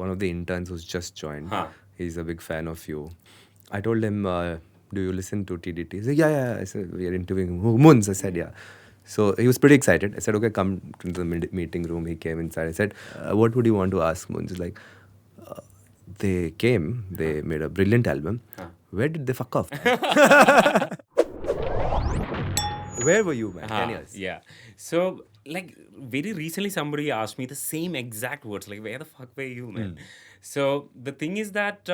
one of the interns who's just joined. Huh. He's a big fan of you. I told him, do you listen to TDT? He said, yeah. I said, we are interviewing Munz. I said, yeah. So he was pretty excited. I said, okay, come to the meeting room. He came inside. I said, what would you want to ask Munz? He's like, they came, they made a brilliant album. Where did they fuck off? Where were you, man? 10 years. Yeah. So, like, very recently somebody asked me the same exact words, like, where the fuck were you, man? So, the thing is that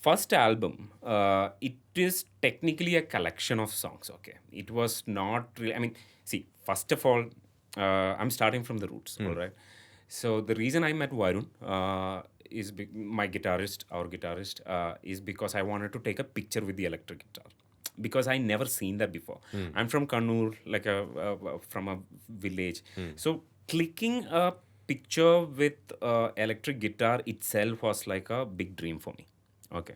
first album, it is technically a collection of songs, okay? It was not really, I mean, see, first of all, I'm starting from the roots, all right? So, the reason I met Varun is my guitarist, our guitarist, is because I wanted to take a picture with the electric guitar. Because I never seen that before. I'm from Kannur, like from a village. So clicking a picture with electric guitar itself was like a big dream for me. Okay.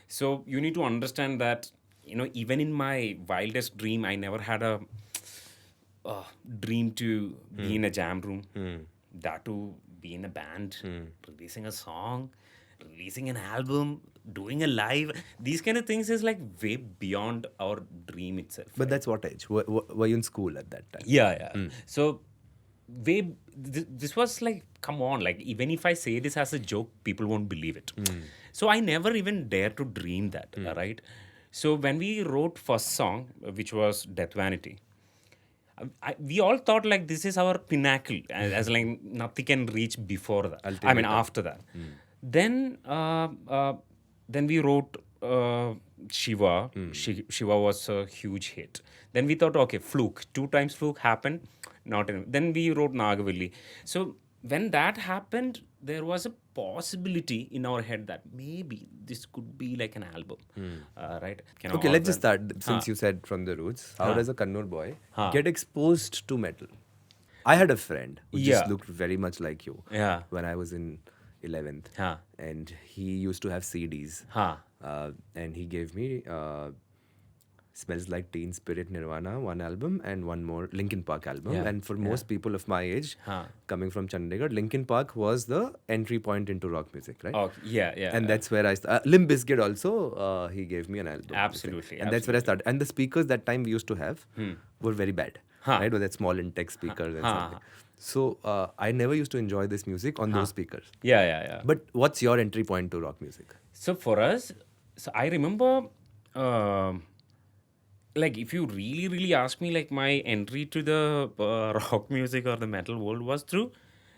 So you need to understand that, even in my wildest dream, I never had a dream to be in a jam room, that to be in a band, releasing a song, releasing an album, doing a live. These kind of things is like way beyond our dream itself. But that's what age? Were you in school at that time? Yeah. So this was like, come on, like even if I say this as a joke, people won't believe it. So I never even dared to dream that, right? So when we wrote first song, which was Death Vanity, we all thought like this is our pinnacle, as like nothing can reach before that. After that. Then we wrote Shiva. Shiva was a huge hit. Then we thought, okay, Fluke. 2 times Fluke happened. Then we wrote Nagavali. So when that happened, there was a possibility in our head that maybe this could be like an album, right? Okay, let's just start. Since you said from the roots, how does a Kannur boy get exposed to metal? I had a friend who just looked very much like you when I was in 11th. And he used to have CDs. And he gave me Smells Like Teen Spirit, Nirvana, one album, and one more Linkin Park album. And for most people of my age, coming from Chandigarh, Linkin Park was the entry point into rock music, right? Oh, yeah. And that's where I started. Limp Bizkit also, he gave me an album. Absolutely. And that's where I started. And the speakers that time we used to have were very bad, right? With that small Intech speakers and something. So I never used to enjoy this music on those speakers. Yeah. But what's your entry point to rock music? So for us, I remember, like if you really ask me, like my entry to the rock music or the metal world was through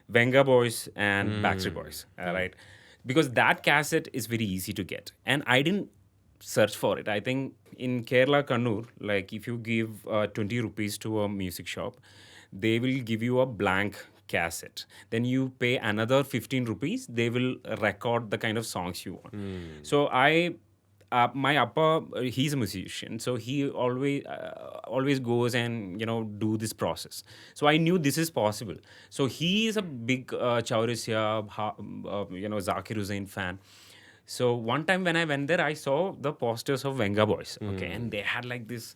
Venga Boys and Backstreet Boys, right? Because that cassette is very easy to get. And I didn't search for it. I think in Kerala, Kannur, like if you give 20 rupees to a music shop, they will give you a blank cassette. Then you pay another 15 rupees. They will record the kind of songs you want. So my appa, he's a musician. So he always goes and, do this process. So I knew this is possible. So he is a big Chaurisia, Zakir Hussain fan. So one time when I went there, I saw the posters of Venga Boys. Okay. And they had like this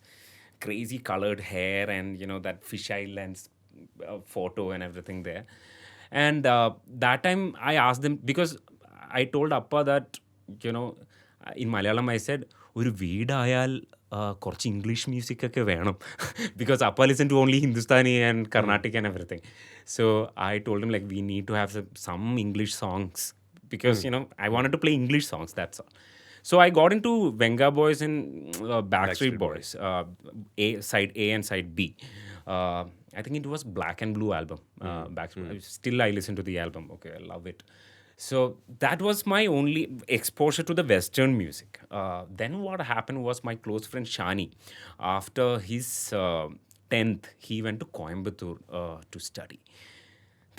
crazy colored hair and that fisheye lens photo and everything there. And that time I asked them, because I told Appa that in Malayalam I said ഒരു വീടായാൽ കുറച്ച് English music ഒക്കെ വേണം, because Appa listened to only Hindustani and Carnatic and everything. So I told him like we need to have some English songs, because I wanted to play English songs, that's all. So I got into Venga Boys and Backstreet Boys, side A and side B. I think it was Black and Blue album. Still I listen to the album. Okay, I love it. So that was my only exposure to the Western music. Then what happened was my close friend Shani, after his 10th, he went to Coimbatore to study.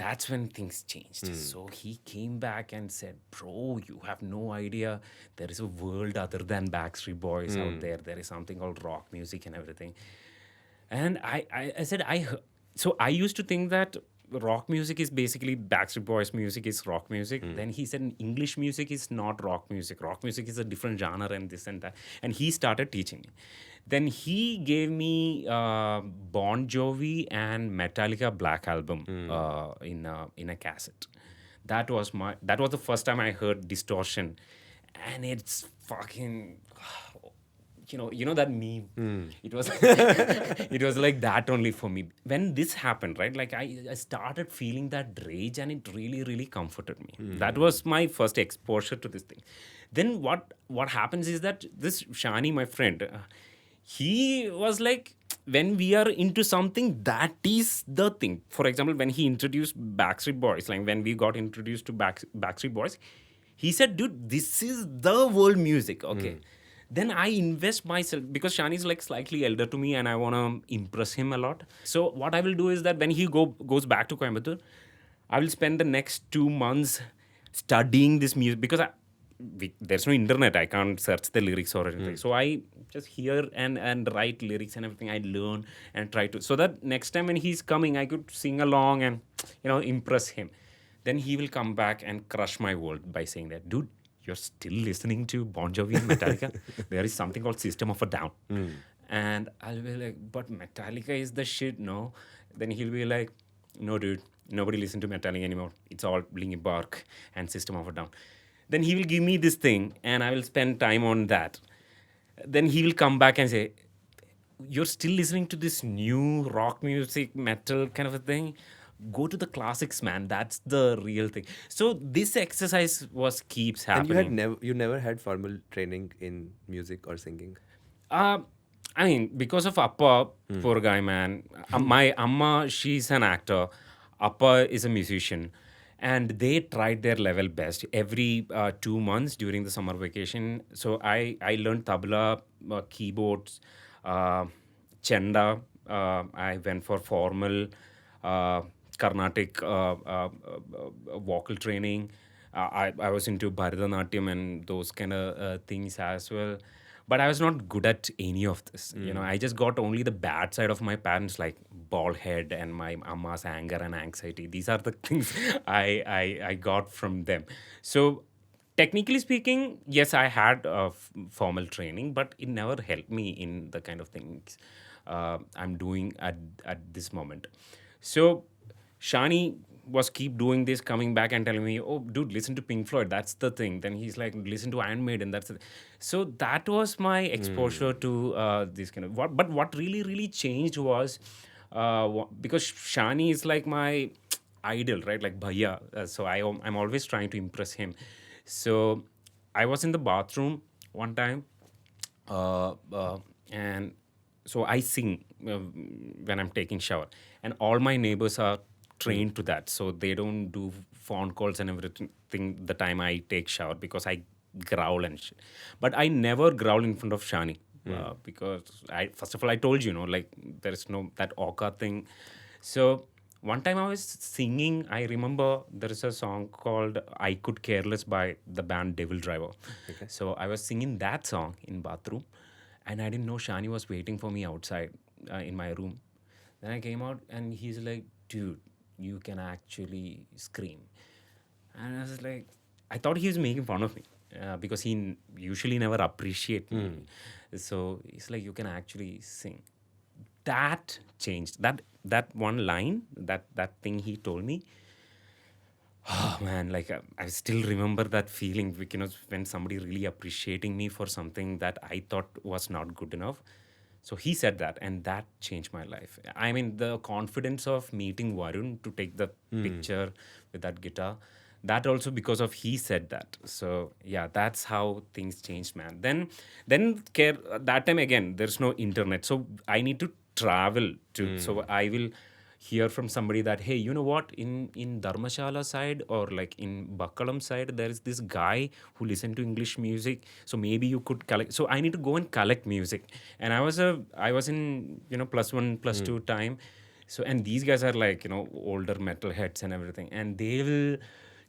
That's when things changed. So he came back and said, bro, you have no idea. There is a world other than Backstreet Boys out there. There is something called rock music and everything. And I said, so I used to think that rock music is basically Backstreet Boys music is rock music. Then he said English music is not rock music. Rock music is a different genre and this and that. And he started teaching me. Then he gave me Bon Jovi and Metallica Black Album in a cassette. That was the first time I heard distortion, and it's fucking, you know that meme. It was it was like that only for me. When this happened, right? Like I started feeling that rage, and it really really comforted me. That was my first exposure to this thing. Then what happens is that this Shani, my friend, he was like, when we are into something, that is the thing. For example, when he introduced Backstreet Boys, like when we got introduced to Backstreet Boys, he said, dude, this is the world music. Okay. Then I invest myself, because Shani is like slightly elder to me and I want to impress him a lot. So what I will do is that when he goes back to Coimbatore, I will spend the next 2 months studying this music, because there's no internet. I can't search the lyrics or anything. So I just hear and write lyrics and everything. I learn and try to, so that next time when he's coming, I could sing along and, impress him. Then he will come back and crush my world by saying that, dude, you're still listening to Bon Jovi and Metallica? There is something called System of a Down. And I'll be like, but Metallica is the shit, no? Then he'll be like, no, dude, nobody listens to Metallica anymore. It's all Linkin Park and System of a Down. Then he will give me this thing and I will spend time on that. Then he will come back and say, you're still listening to this new rock music, metal kind of a thing? Go to the classics, man. That's the real thing. So this exercise keeps happening. And you never had formal training in music or singing? I mean, because of Appa, poor guy, man. My Amma, she's an actor. Appa is a musician. And they tried their level best every 2 months during the summer vacation. So I learned tabla, keyboards, chenda. I went for formal Carnatic vocal training. I was into Bharatanatyam and those kind of things as well. But I was not good at any of this. I just got only the bad side of my parents, like bald head and my amma's anger and anxiety. These are the things I got from them. So technically speaking, yes, I had formal training, but it never helped me in the kind of things I'm doing at this moment. So Shani was keep doing this, coming back and telling me, oh, dude, listen to Pink Floyd. That's the thing. Then he's like, listen to Iron Maiden. That's the So that was my exposure to this kind of... But what really, really changed was... because Shani is like my idol, right? Like Bhaiya. So I'm always trying to impress him. So I was in the bathroom one time. And so I sing when I'm taking shower. And all my neighbors are trained to that, so they don't do phone calls and everything the time I take shower, because I growl and shit. But I never growl in front of Shani, because first of all, I told you, like there is no that Oka thing. So one time I was singing, I remember there is a song called I Could Care Less by the band Devil Driver. Okay. So I was singing that song in bathroom, and I didn't know Shani was waiting for me outside in my room. Then I came out and he's like, dude, you can actually scream. And I was like, I thought he was making fun of me because he usually never appreciates me. So he's like, you can actually sing. That changed. That one line, that thing he told me, oh man, like I still remember that feeling, because when somebody really appreciating me for something that I thought was not good enough. So he said that, and that changed my life. I mean, the confidence of meeting Varun to take the picture with that guitar, that also because of he said that. So yeah, that's how things changed, man. Then that time again, there's no internet, so I need to travel to. So I will hear from somebody that, hey, you know what, in Dharmashala side or like in Bakkalam side, there is this guy who listen to English music, so maybe you could collect. So I need to go and collect music. And I was in +1 +2 time. So, and these guys are like older metalheads and everything, and they will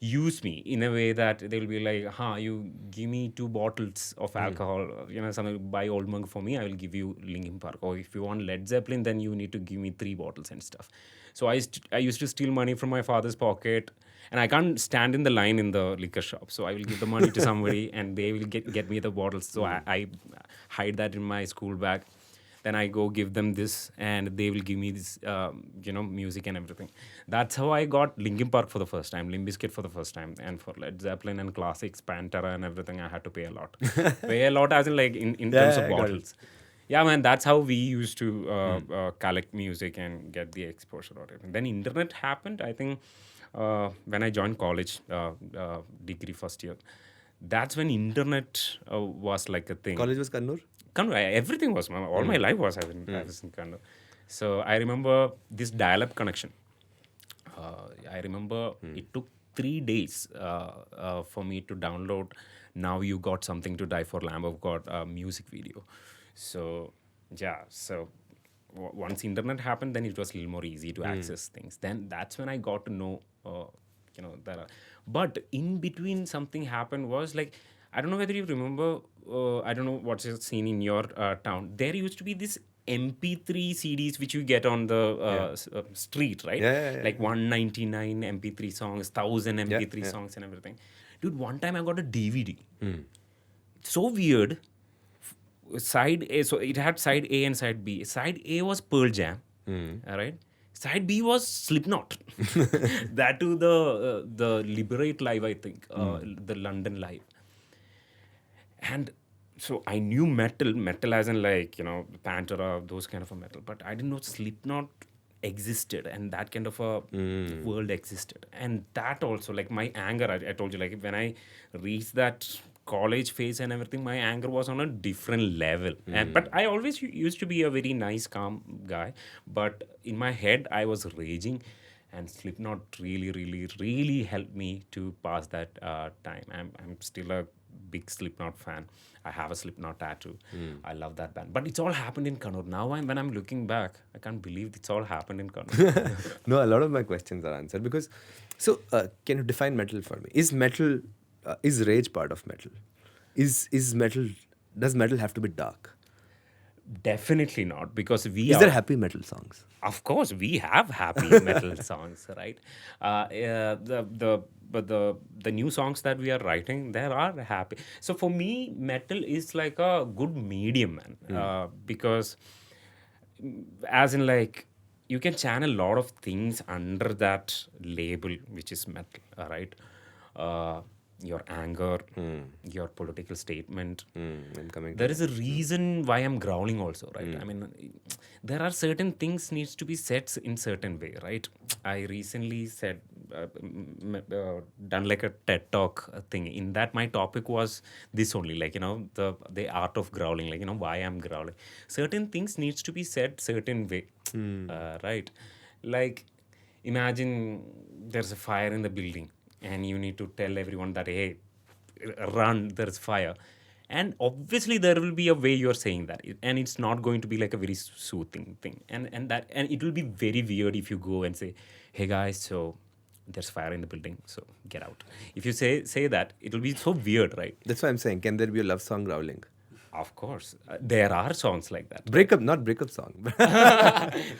use me in a way that they'll be like, you give me 2 bottles of alcohol, something, buy Old Monk for me, I will give you Linkin Park. Or if you want Led Zeppelin, then you need to give me 3 bottles and stuff. So I used to steal money from my father's pocket, and I can't stand in the line in the liquor shop. So I will give the money to somebody and they will get me the bottles. So I hide that in my school bag. then I go give them this, and they will give me this, music and everything. That's how I got Linkin Park for the first time, Limp Bizkit for the first time, and for Led Zeppelin and classics, Pantera and everything, I had to pay a lot. Pay a lot as in like in terms of bottles. Yeah, man, that's how we used to collect music and get the exposure or everything. Then internet happened, I think, when I joined college, degree first year. That's when internet was like a thing. College was Kannur? Kannur, everything was, all my life was I was in Kannur. So I remember this dial-up connection. I remember it took 3 days for me to download Now You Got Something to Die For, Lamb of God music video. So yeah, so once internet happened, then it was a little more easy to access things. Then that's when I got to know, that. But in between, something happened was like, I don't know whether you remember, I don't know what's seen in your town. There used to be this MP3 CDs which you get on the street, right? Like 199 MP3 songs, 1000 MP3 songs and everything. Dude, one time I got a DVD. So weird. Side A, so it had side A and side B. Side A was Pearl Jam, all right? Side B was Slipknot. That too, the Liberate Live, I think, the London Live. And so I knew metal as in like, Pantera, those kind of a metal. But I didn't know Slipknot existed and that kind of a world existed. And that also, like my anger, I told you, like when I reached that college phase and everything, my anger was on a different level. But I always used to be a very nice, calm guy. But in my head, I was raging. And Slipknot really, really, really helped me to pass that time. I'm still a big Slipknot fan. I have a Slipknot tattoo. I love that band. But it's all happened in Kannur. Now when I'm looking back, I can't believe it's all happened in Kannur. No, a lot of my questions are answered because... So, can you define metal for me? Is rage part of metal? Is metal... Does metal have to be dark? Definitely not, because Is there happy metal songs? Of course, we have happy metal songs, right? The new songs that we are writing, there are happy. So for me, metal is like a good medium, man. Because as in like, you can channel a lot of things under that label, which is metal, right? Your anger, your political statement. There is a reason why I'm growling also, right? I mean, there are certain things needs to be said in certain way, right? I recently said, done like a TED Talk thing. In that, my topic was this only, like, the art of growling, like, why I'm growling. Certain things needs to be said certain way, right? Like, imagine there's a fire in the building. And you need to tell everyone that, hey, run, there's fire. And obviously there will be a way you're saying that. And it's not going to be like a very soothing thing. And it will be very weird if you go and say, hey guys, so there's fire in the building, so get out. If you say that, it will be so weird, right? That's why I'm saying, can there be a love song growling? Of course. There are songs like that. Not breakup song.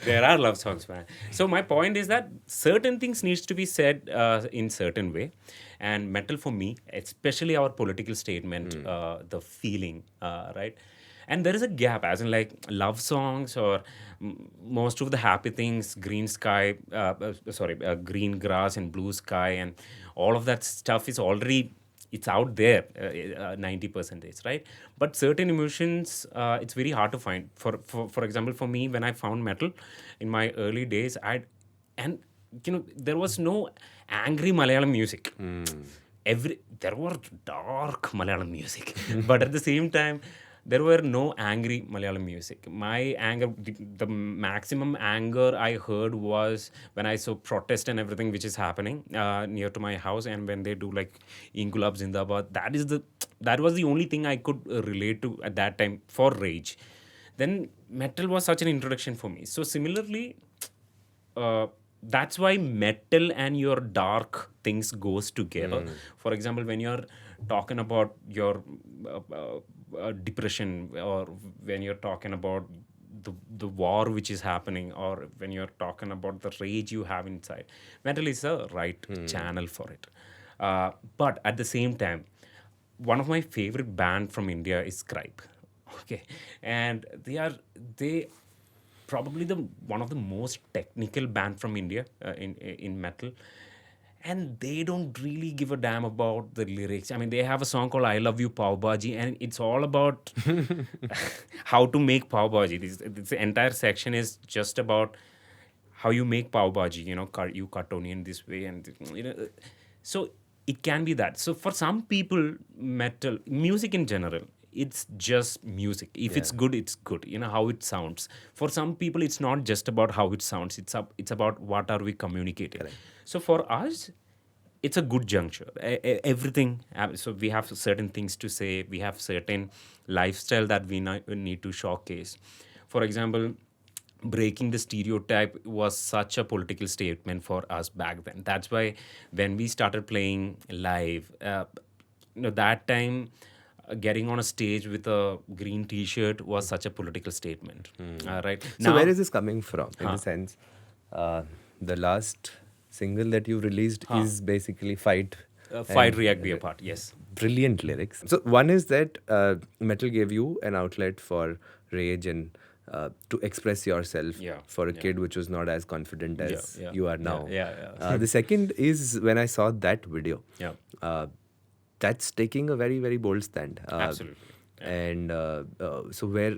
There are love songs, man. So my point is that certain things needs to be said in certain way. And metal for me, especially our political statement, the feeling, right? And there is a gap, as in like love songs or most of the happy things, green sky, green grass and blue sky and all of that stuff is already... It's out there, 90%, right? But certain emotions, it's very hard to find. For example, for me, when I found metal in my early days, there was no angry Malayalam music. There were dark Malayalam music, but at the same time, there were no angry Malayalam music. My anger, the maximum anger I heard was when I saw protest and everything which is happening near to my house, and when they do like Ingulab Zindabad. That was the only thing I could relate to at that time for rage. Then metal was such an introduction for me. So similarly, that's why metal and your dark things goes together. For example, when you're talking about your depression, or when you're talking about the war which is happening, or when you're talking about the rage you have inside, metal is the right channel for it. But at the same time, one of my favorite band from India is Scribe. Okay, and they probably one of the most technical band from India in metal, and they don't really give a damn about the lyrics. I mean, they have a song called "I Love You Pav Bhaji," and it's all about how to make pav bhaji. This entire section is just about how you make pav bhaji. You cut onion this way, and so it can be that. So for some people, metal music in general, it's just music. If it's good, it's good. How it sounds. For some people, it's not just about how it sounds. It's about what are we communicating. Correct. So for us, it's a good juncture. Everything. So we have certain things to say. We have certain lifestyle that we need to showcase. For example, breaking the stereotype was such a political statement for us back then. That's why when we started playing live, that time, getting on a stage with a green T-shirt was such a political statement, right? So where is this coming from? In the sense, the last single that you released is basically Fight. Fight, React, Be Apart, yes. Brilliant lyrics. So one is that metal gave you an outlet for rage and to express yourself for a kid which was not as confident as you are now. The second is when I saw that video. That's taking a very, very bold stand. Absolutely. And so where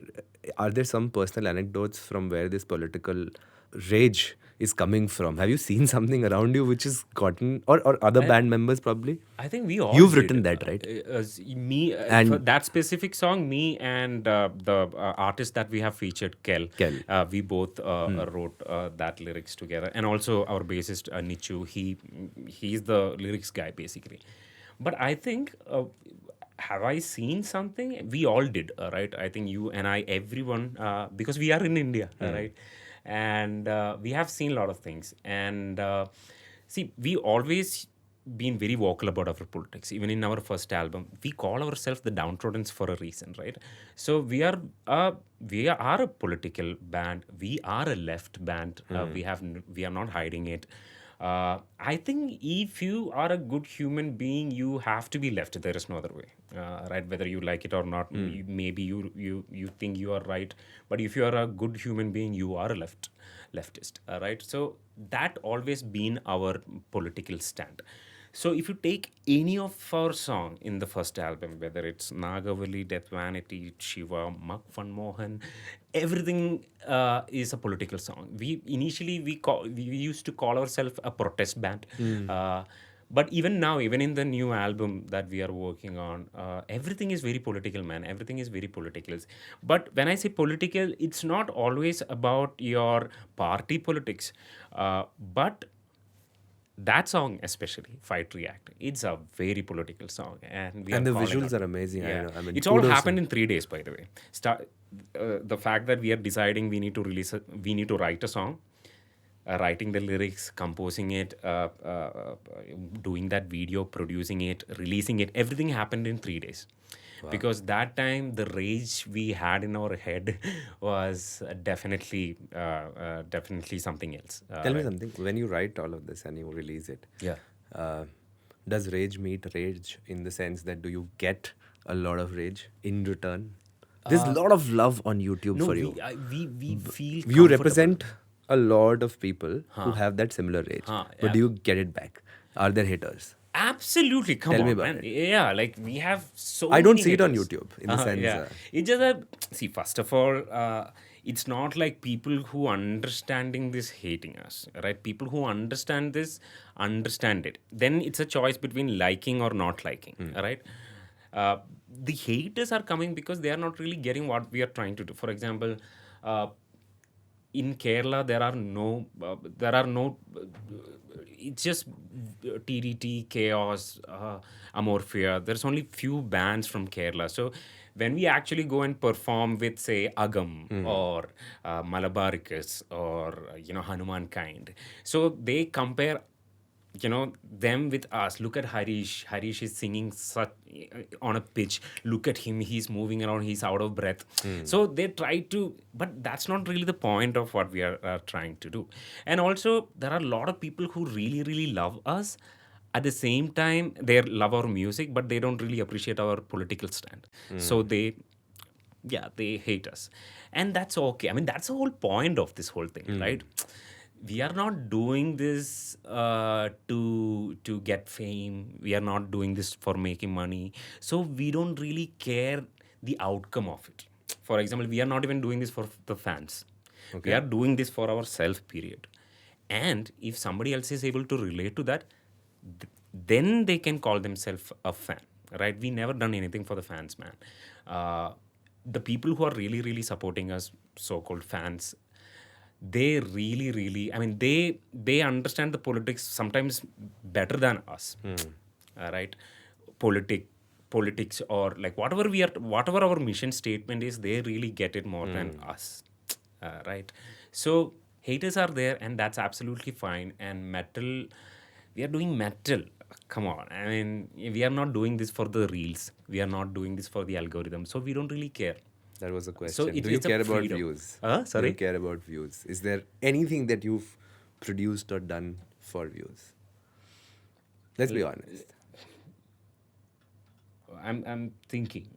are there some personal anecdotes from where this political rage is coming from? Have you seen something around you which has gotten, or other band members probably? I think we all You've written that, right? Me, and for that specific song, me and the artist that we have featured, Kel. We both wrote that lyrics together. And also our bassist, Nichu, he's the lyrics guy basically. But I think, have I seen something? We all did, right? I think you and I, everyone, because we are in India, right? And we have seen a lot of things. And see, we always been very vocal about our politics. Even in our first album, we call ourselves the Down Troddence for a reason, right? So we are a political band. We are a left band. We are not hiding it. I think if you are a good human being, you have to be left. There is no other way, right? Whether you like it or not, maybe you think you are right, but if you are a good human being, you are a leftist, right? So that always been our political stand. So if you take any of our song in the first album, whether it's Nagavali, Death Vanity, Shiva, Mak Fun Mohan, everything is a political song. We used to call ourselves a protest band. But even now, even in the new album that we are working on, everything is very political, man. Everything is very political. But when I say political, it's not always about your party politics, but that song, especially Fight React, it's a very political song, and the visuals are amazing. Yeah. I mean, it's all happened in 3 days, by the way. The fact that we are deciding we need to write a song, writing the lyrics, composing it, doing that video, producing it, releasing it, everything happened in 3 days. Wow. Because that time the rage we had in our head was definitely something else. Tell me something. When you write all of this and you release it, does rage meet rage in the sense that do you get a lot of rage in return? There's a lot of love on YouTube for you. We feel you represent a lot of people who have that similar rage. But do you get it back? Are there haters? Absolutely. Tell me about it. Yeah, like we have so I don't many see haters. it on YouTube in the sense. Yeah. It's just that, see, first of all, it's not like people who understanding this hating us, right? People who understand this, understand it. Then it's a choice between liking or not liking, right? The haters are coming because they are not really getting what we are trying to do. For example, in Kerala, there are no, it's just TDT, Chaos, Amorphia. There's only few bands from Kerala. So when we actually go and perform with, say, Agam or Malabaricus or, Hanuman Kind, so they compare, them with us. Look at Harish. Harish is singing on a pitch. Look at him. He's moving around. He's out of breath. So they try to, but that's not really the point of what we are trying to do. And also, there are a lot of people who really, really love us. At the same time, they love our music, but they don't really appreciate our political stand. So they yeah, they hate us. And that's okay. I mean, that's the whole point of this whole thing, right? We are not doing this to get fame. We are not doing this for making money. So we don't really care the outcome of it. For example, we are not even doing this for the fans. We are doing this for ourselves, period. And if somebody else is able to relate to that, then they can call themselves a fan, right? We never done anything for the fans, man. The people who are really, really supporting us, so-called fans, they really, I mean, they understand the politics sometimes better than us, right? Politics, or like whatever our mission statement is, they really get it more than us, right? So haters are there, and that's absolutely fine. And metal, we are doing metal. Come on, I mean, we are not doing this for the reels. We are not doing this for the algorithm. So we don't really care. That was a question. So do you care about views? Sorry? Do you care about views? Is there anything that you've produced or done for views? Let's be honest. I'm thinking.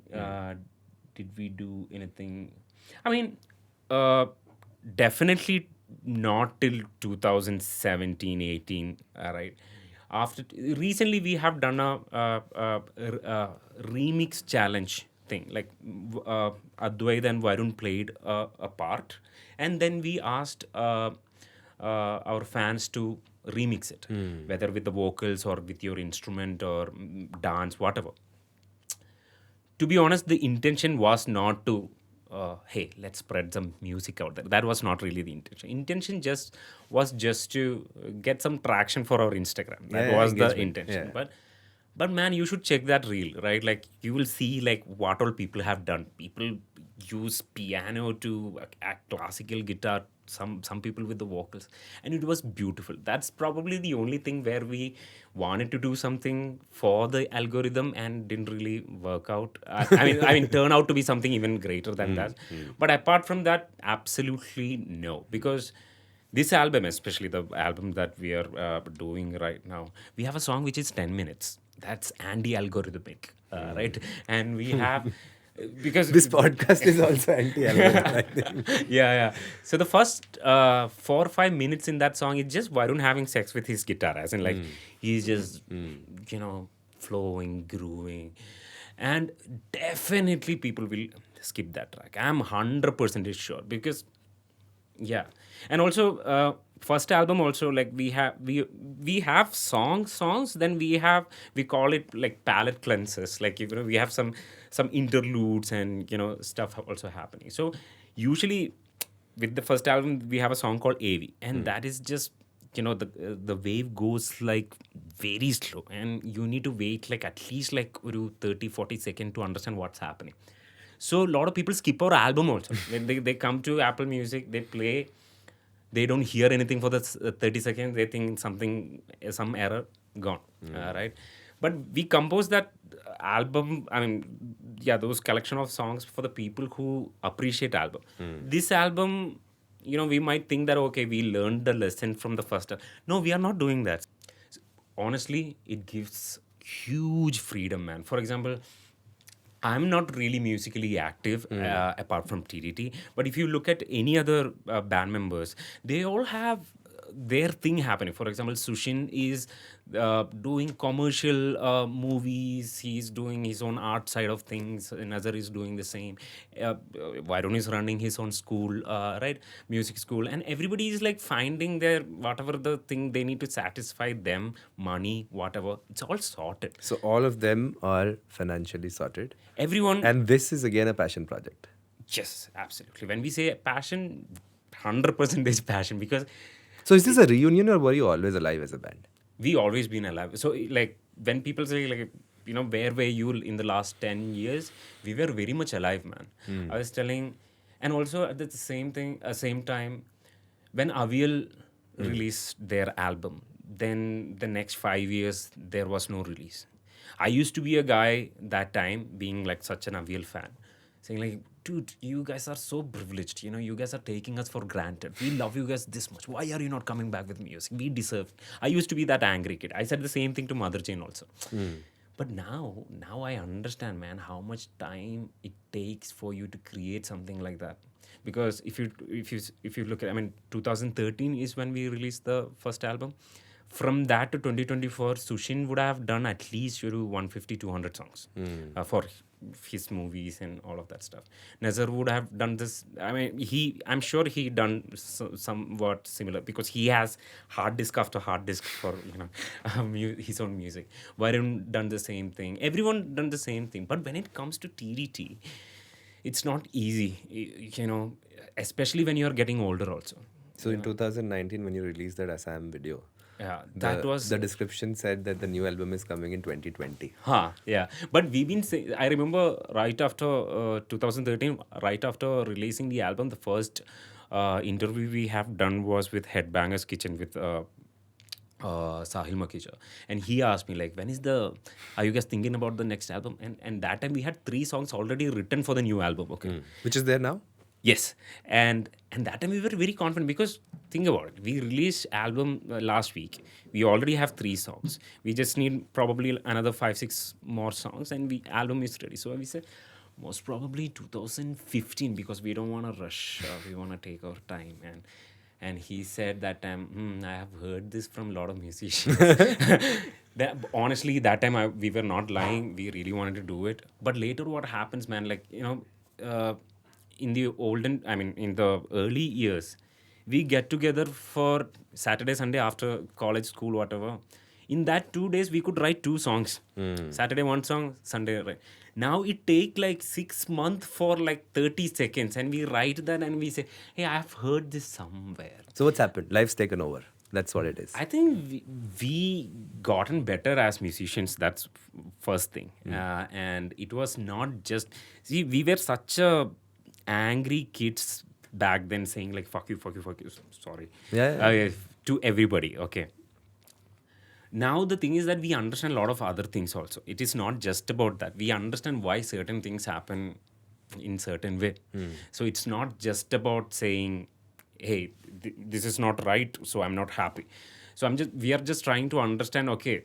Did we do anything? I mean, definitely not till 2017, 18. Right. Recently, we have done a remix challenge thing. Like Advait and Varun played a part, and then we asked our fans to remix it, whether with the vocals or with your instrument or dance, whatever. To be honest, the intention was not to, hey, let's spread some music out there. That was not really the intention. Intention was just to get some traction for our Instagram. That was the intention. Yeah. But man, you should check that reel, right? Like you will see like what all people have done. People use piano to act classical guitar. Some people with the vocals, and it was beautiful. That's probably the only thing where we wanted to do something for the algorithm and didn't really work out. I mean, turn out to be something even greater than that. But apart from that, absolutely no, because this album, especially the album that we are doing right now, we have a song which is 10 minutes. That's anti-algorithmic, right? And we have... because this podcast is also anti-algorithm. yeah. So the first 4 or 5 minutes in that song is just Varun having sex with his guitar, as in like he's just flowing, grooving, and definitely people will skip that track. I'm 100% sure, because yeah. And also first album also, like we have songs, then we call it like palette cleansers, like we have some interludes and stuff also happening. So usually with the first album we have a song called AV, and that is just the wave goes like very slow, and you need to wait like at least like 30-40 seconds to understand what's happening. So a lot of people skip our album also. When they come to Apple Music, they play, they don't hear anything for the 30 seconds. They think some error, gone. Right? But we composed that album, I mean, yeah, those collection of songs for the people who appreciate album. This album, we might think that, okay, we learned the lesson from the first. No, we are not doing that. Honestly, it gives huge freedom, man. For example, I'm not really musically active apart from TDT. But if you look at any other band members, they all have their thing happening. For example, Sushin is doing commercial movies. He's doing his own art side of things. Nazar is doing the same. Varun is running his own school, right? Music school. And everybody is like finding their, whatever the thing they need to satisfy them, money, whatever. It's all sorted. So all of them are financially sorted. Everyone. And this is again a passion project. Yes, absolutely. When we say passion, 100% passion, because... So is this a reunion, or were you always alive as a band? We always been alive. So like when people say like, where were you in the last 10 years? We were very much alive, man. I was telling, and also at the same time, when Avial released their album, then the next 5 years, there was no release. I used to be a guy that time, being like such an Avial fan, saying like, dude, you guys are so privileged. You guys are taking us for granted. We love you guys this much. Why are you not coming back with music? We deserve. I used to be that angry kid. I said the same thing to Mother Jane also. But now I understand, man, how much time it takes for you to create something like that. Because if you look at, I mean, 2013 is when we released the first album. From that to 2024, Sushin would have done at least 150, 200 songs for his movies and all of that stuff. Nazar would have done this. I mean, I'm sure he done somewhat similar, because he has hard disk after hard disk for his own music. Varun done the same thing. Everyone done the same thing. But when it comes to TDT, it's not easy, especially when you're getting older also. So in 2019, when you released that Assam video, was the description said that the new album is coming in 2020. Yeah. But we've been saying, I remember right after 2013, right after releasing the album, the first interview we have done was with Headbangers Kitchen with Sahil Makija, and he asked me, like, are you guys thinking about the next album? And that time we had 3 songs already written for the new album. Okay, which is there now. Yes, and that time we were very confident, because think about it. We released album last week. We already have 3 songs. We just need probably another 5-6 more songs, and album is ready. So we said most probably 2015, because we don't want to rush. We want to take our time. And he said that time, I have heard this from a lot of musicians. Honestly, that time we were not lying. We really wanted to do it. But later what happens, man, like, in the early years, we get together for Saturday, Sunday after college, school, whatever. In that 2 days, we could write 2 songs. Saturday 1 song, Sunday, right? Now it take like 6 months for like 30 seconds, and we write that and we say, hey, I have heard this somewhere. So what's happened? Life's taken over. That's what it is. I think we gotten better as musicians. That's first thing. And it was not just... See, we were such a angry kids back then, saying like, fuck you, sorry. Yeah. To everybody, okay. Now the thing is that we understand a lot of other things also. It is not just about that. We understand why certain things happen in certain way. So it's not just about saying, hey, this is not right, so I'm not happy. So we are just trying to understand, okay,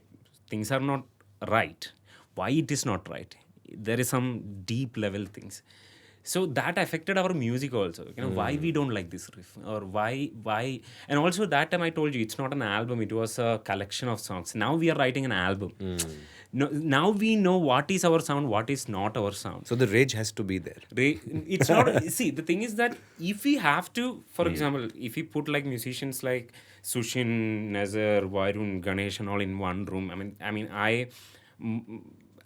things are not right. Why it is not right? There is some deep level things. So that affected our music also. Why we don't like this riff, or why. And also that time I told you, it's not an album, it was a collection of songs. Now we are writing an album. Now we know what is our sound, what is not our sound. So the rage has to be there. It's not... See, the thing is that if we have to, for example, if we put like musicians like Sushin, Nazar, Varun, Ganesh and all in one room,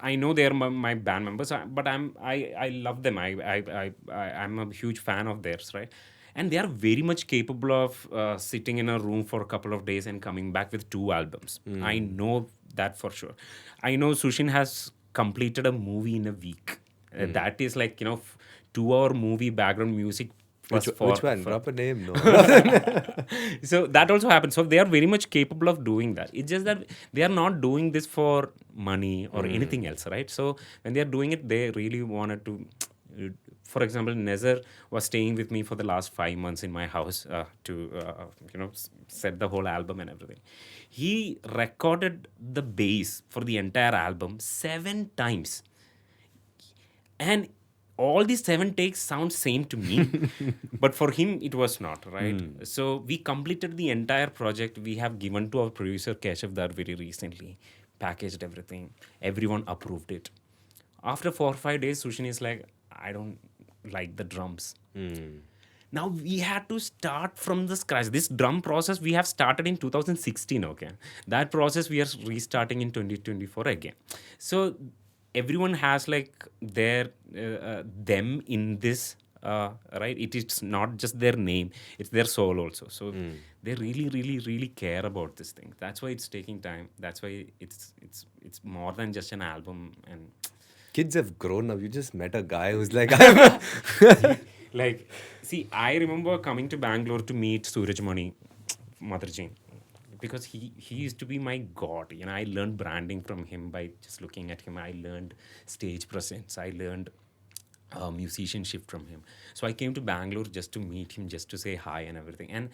I know they are my band members, but I love them. I'm a huge fan of theirs, right? And they are very much capable of sitting in a room for a couple of days and coming back with 2 albums. I know that for sure. I know Sushin has completed a movie in a week. That is like, 2-hour movie background music. Which one? Drop a name, no. So that also happens. So they are very much capable of doing that. It's just that they are not doing this for money or anything else, right? So when they are doing it, they really wanted to... For example, Nazar was staying with me for the last 5 months in my house to set the whole album and everything. He recorded the bass for the entire album 7 times. And all these 7 takes sound same to me, but for him it was not, right? So we completed the entire project. We have given to our producer Keshav Dar very recently, packaged everything. Everyone approved it. After 4 or 5 days, Sushin is like, I don't like the drums. Now we had to start from the scratch. This drum process we have started in 2016, okay? That process we are restarting in 2024 again. So everyone has like their them in this, right? It is not just their name, it's their soul also. So they really, really, really care about this thing. That's why it's taking time. That's why it's more than just an album. And kids have grown up. You just met a guy who's like, like, see, I remember coming to Bangalore to meet Surajmani Matarji, because he used to be my god. I learned branding from him by just looking at him. I learned stage presence. I learned musicianship from him. So I came to Bangalore just to meet him, just to say hi and everything.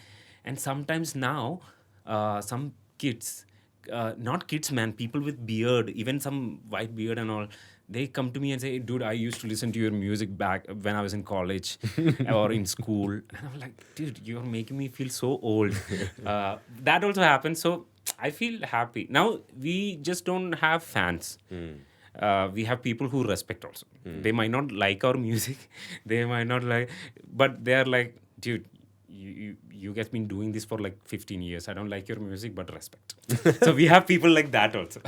And sometimes now, some kids not kids, man, people with beard, even some white beard and all, they come to me and say, dude, I used to listen to your music back when I was in college or in school. And I'm like, dude, you're making me feel so old. That also happens. So I feel happy. Now, we just don't have fans. We have people who respect also. They might not like our music. They might not like, but they're like, dude, you guys been doing this for like 15 years. I don't like your music, but respect. So we have people like that also.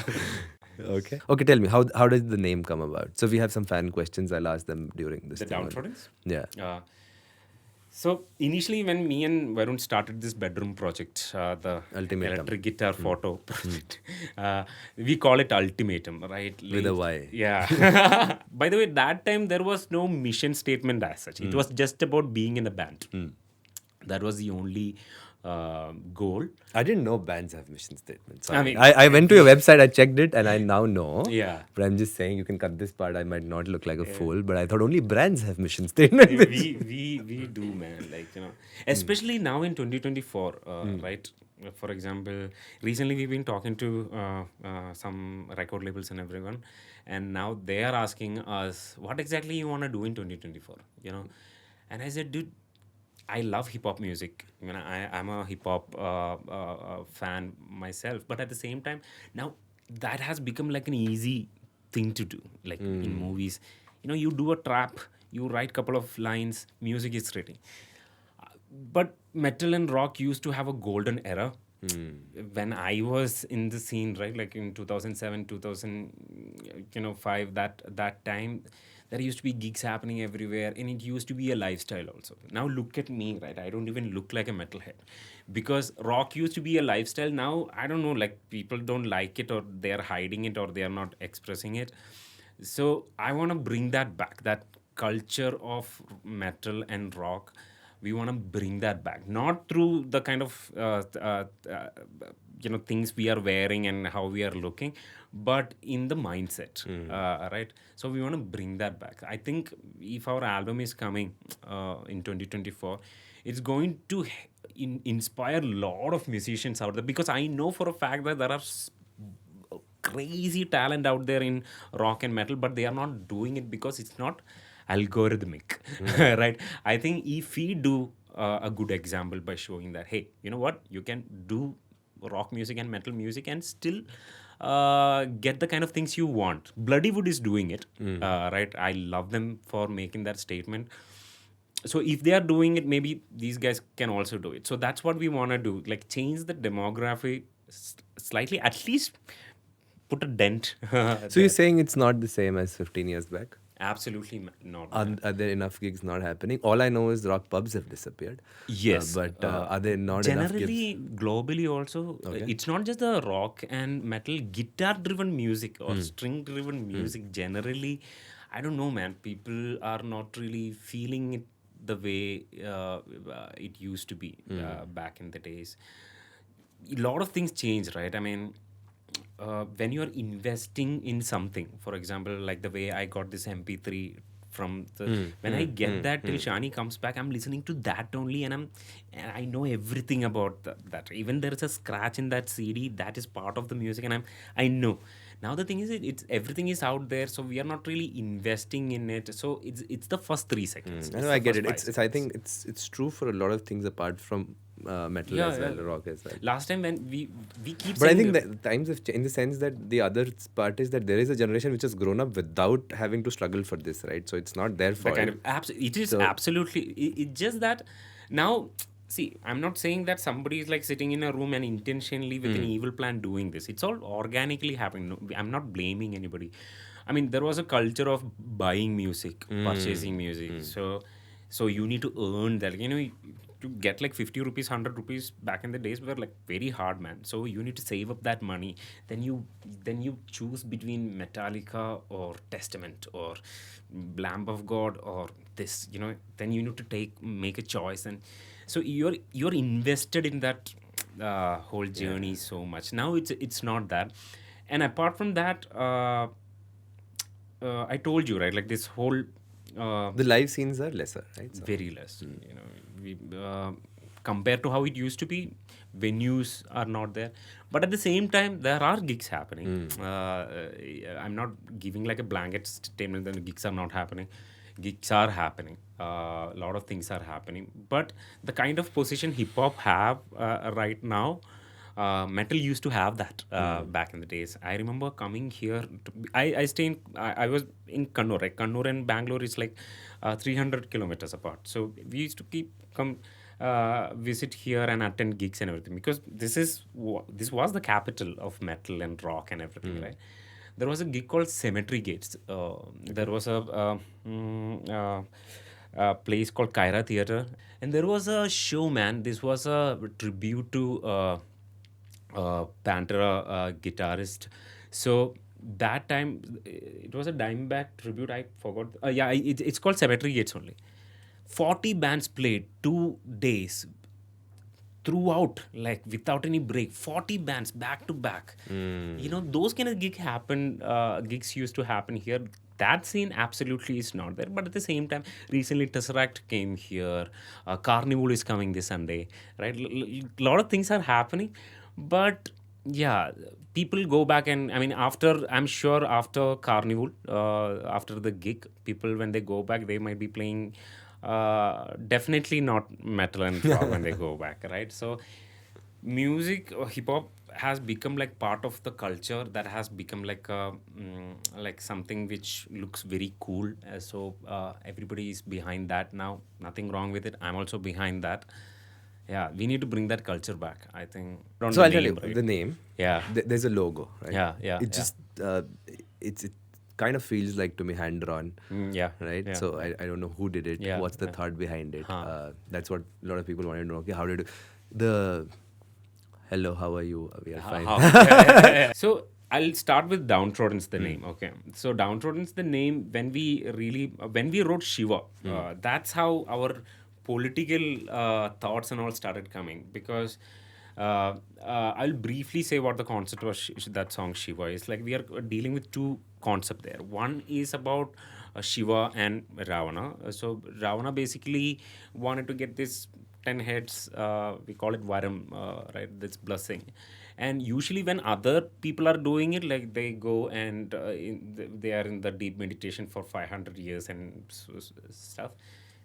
Okay, tell me, how did the name come about? So we have some fan questions. I'll ask them during this. The Down Troddence? Yeah. So initially, when me and Varun started this bedroom project, the Ultimatum. electric guitar photo project, we call it Ultimatum, right? With a Y. Yeah. By the way, that time there was no mission statement as such. It was just about being in a band. That was the only goal. I didn't know bands have mission statements. I mean, I went to your website, I checked it, and I now know. Yeah. But I'm just saying, you can cut this part. I might not look like a fool, but I thought only brands have mission statements. we do, man. Like, especially now in 2024, right? For example, recently we've been talking to some record labels and everyone, and now they are asking us, what exactly you want to do in 2024? And I said, dude, I love hip hop music. I'm a hip hop fan myself, but at the same time, now that has become like an easy thing to do. Like in movies, you do a trap, you write couple of lines, music is ready. But metal and rock used to have a golden era. When I was in the scene, right, like in 2007, 2005, that time, there used to be gigs happening everywhere, and it used to be a lifestyle also. Now look at me, right? I don't even look like a metalhead, because rock used to be a lifestyle. Now I don't know, like people don't like it, or they are hiding it, or they are not expressing it. So I want to bring that back, that culture of metal and rock. We want to bring that back, not through the kind of things we are wearing and how we are looking, but in the mindset, right? So we want to bring that back. I think if our album is coming in 2024, it's going to inspire a lot of musicians out there, because I know for a fact that there are crazy talent out there in rock and metal, but they are not doing it because it's not algorithmic. Right? I think if we do a good example by showing that, hey, you know what, you can do rock music and metal music and still get the kind of things you want. Bloodywood is doing it, right? I love them for making that statement. So if they are doing it, maybe these guys can also do it. So that's what we want to do, like change the demography slightly, at least put a dent. So you're saying it's not the same as 15 years back? Absolutely not. Are there enough gigs not happening? All I know is rock pubs have disappeared. Yes. But are there not enough gigs? Generally, globally also, it's not just the rock and metal, guitar-driven music or string-driven music. Generally, I don't know, man. People are not really feeling it the way it used to be back in the days. A lot of things change, right? I mean, when you're investing in something, for example, like the way I got this MP3 from when I get that till Shani comes back, I'm listening to that only, and I know everything about that. Even there is a scratch in that CD, that is part of the music, and I know. Now the thing is, it's everything is out there, so we are not really investing in it. So it's the first 3 seconds. I get it. I think it's true for a lot of things apart from metal as well, rock as well. Last time when we keep, but I think that times have changed in the sense that the other part is that there is a generation which has grown up without having to struggle for this, right? So it's not their fault. It is absolutely. It's just that now. See, I'm not saying that somebody is like sitting in a room and intentionally with an evil plan doing this. It's all organically happening. No, I'm not blaming anybody. I mean, there was a culture of buying music, purchasing music. So you need to earn that. To get like 50 rupees, 100 rupees back in the days were like very hard, man. So you need to save up that money. Then you choose between Metallica or Testament or Lamb of God or this. Then you need to make a choice, and so you're invested in that whole journey so much. Now it's not that. And apart from that, I told you, right, like this whole the live scenes are lesser, right? So. Very less. We compared to how it used to be, venues are not there. But at the same time, there are gigs happening. I'm not giving like a blanket statement that the gigs are not happening. Gigs are happening. A lot of things are happening. But the kind of position hip hop have right now, metal used to have that back in the days. I remember coming here. I stay in. I was in Kannur. Right? Kannur and Bangalore is like 300 kilometers apart. So we used to keep come visit here and attend gigs and everything, because this was the capital of metal and rock and everything, right? There was a gig called Cemetery Gates. There was a place called Kaira Theatre, and there was a show, man. This was a tribute to Pantera guitarist. So that time it was a Dimeback tribute. I forgot. It's called Cemetery Gates only. 40 bands played 2 days throughout, like without any break. 40 bands back to back. Those kind of gigs used to happen here. That scene absolutely is not there. But at the same time, recently Tesseract came here. Carnival is coming this Sunday, right? A lot of things are happening. But yeah, people go back, and I mean, I'm sure after Carnival, after the gig, people, when they go back, they might be playing definitely not metal and rock when they go back, right? So music, hip hop has become like part of the culture, that has become like like something which looks very cool. So everybody is behind that now. Nothing wrong with it. I'm also behind that. Yeah, we need to bring that culture back, I think. So I'll tell you, the name. Yeah. There's a logo, right? Yeah. It just, it kind of feels like to me hand-drawn. Right? Yeah. So I don't know who did it. Yeah, What's the thought behind it? That's what a lot of people wanted to know. Okay, how did the hello, how are you? We are fine. So I'll start with Down Troddence, the name. Okay. So Down Troddence, the name, when we wrote Shiva, that's how our political thoughts and all started coming, because I'll briefly say what the concept of that song Shiva is. Like, we are dealing with two concepts there. One is about Shiva and Ravana. So Ravana basically wanted to get this 10 heads, we call it Varam, right? This blessing. And usually when other people are doing it, like they go and they are in the deep meditation for 500 years and stuff.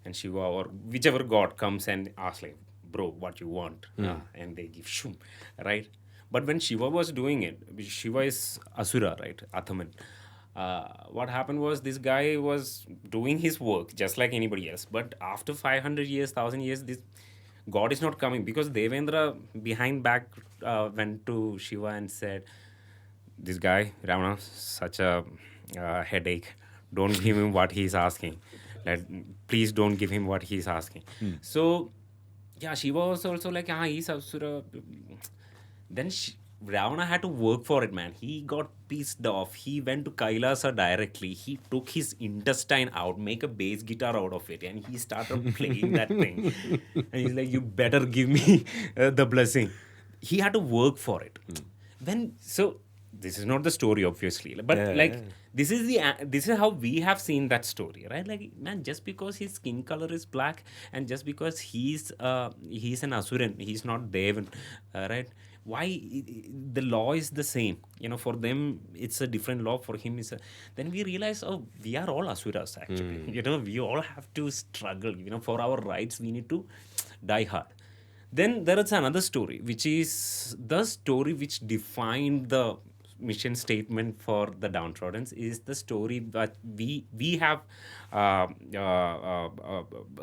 And Shiva or whichever god comes and asks, like, bro, what you want? And they give shum, right? But when Shiva was doing it, Shiva is Asura, right? Athaman. What happened was, this guy was doing his work just like anybody else. But after 500 years, 1,000 years, this god is not coming, because Devendra behind back went to Shiva and said, this guy, Ravana, such a headache. Don't give him what he's asking. Please don't give him what he's asking. So, yeah, Shiva was also like, he's Asura. Then Ravana had to work for it, man. He got pissed off. He went to Kailasa directly. He took his intestine out, make a bass guitar out of it, and he started playing that thing. And he's like, you better give me the blessing. He had to work for it. So this is not the story, obviously, but this is how we have seen that story, right? Like, man, just because his skin color is black, and just because he's an Asuran, he's not Devan, right? Why the law is the same? For them it's a different law. For him then we realize, we are all Asuras actually. We all have to struggle. For our rights we need to die hard. Then there is another story, which is the story which defined the mission statement for the Down Troddence, is the story that we have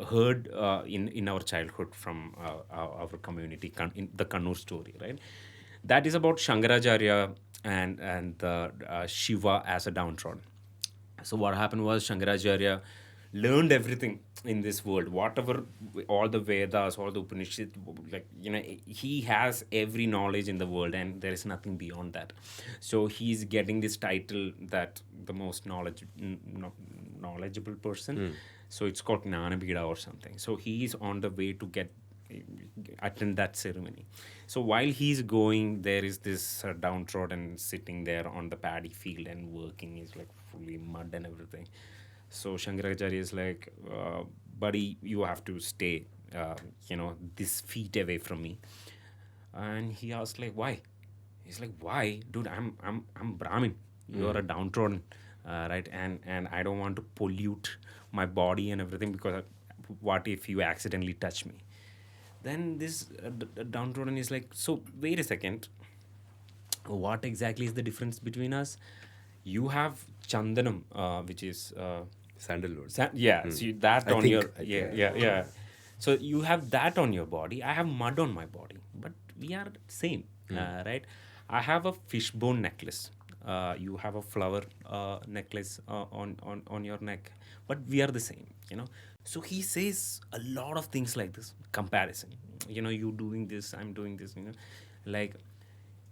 heard in our childhood from our community, in the Kannur story, right? That is about Shankaracharya and the Shiva as a downtrodden. So what happened was, Shankaracharya learned everything in this world, whatever, all the Vedas, all the Upanishads, he has every knowledge in the world, and there is nothing beyond that. So he's getting this title, that the most knowledgeable person. So it's called Gnanapida or something. So he is on the way to attend that ceremony. So while he's going, there is this downtrodden sitting there on the paddy field and working. He's like fully mud and everything. So Shankaracharya is like, buddy, you have to stay this feet away from me. And he asked like, why? He's like, why, dude? I'm Brahmin. You're a downtrodden, right? And I don't want to pollute my body and everything, because what if you accidentally touch me? Then this downtrodden is like, so wait a second. What exactly is the difference between us? You have chandanam, which is sandalwood. See that on your yeah. So you have that on your body. I have mud on my body, but we are same, right? I have a fishbone necklace. You have a flower necklace on your neck, but we are the same, So he says a lot of things like this comparison. You doing this, I'm doing this. Like,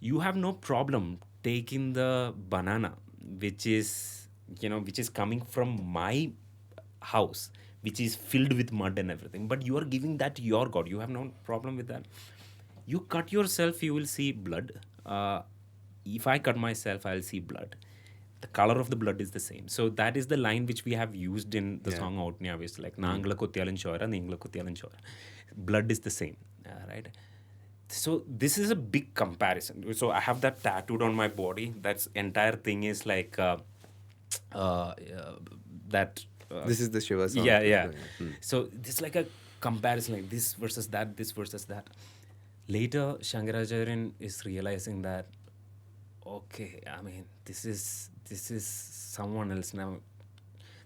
you have no problem taking the banana, which is coming from my house, which is filled with mud and everything, but you are giving that to your god. You have no problem with that. You cut yourself, you will see blood. If I cut myself, I'll see blood. The color of the blood is the same. So that is the line which we have used in the song Outnya, which like Nangla Kutyalan Chora, Ningla Kutyalan Chora. Blood is the same, right? So this is a big comparison. So I have that tattooed on my body. That entire thing is like that. This is the Shiva song. Yeah. So it's like a comparison, like this versus that, this versus that. Later, Shankaracharyan is realizing that, okay, I mean, this is someone else now.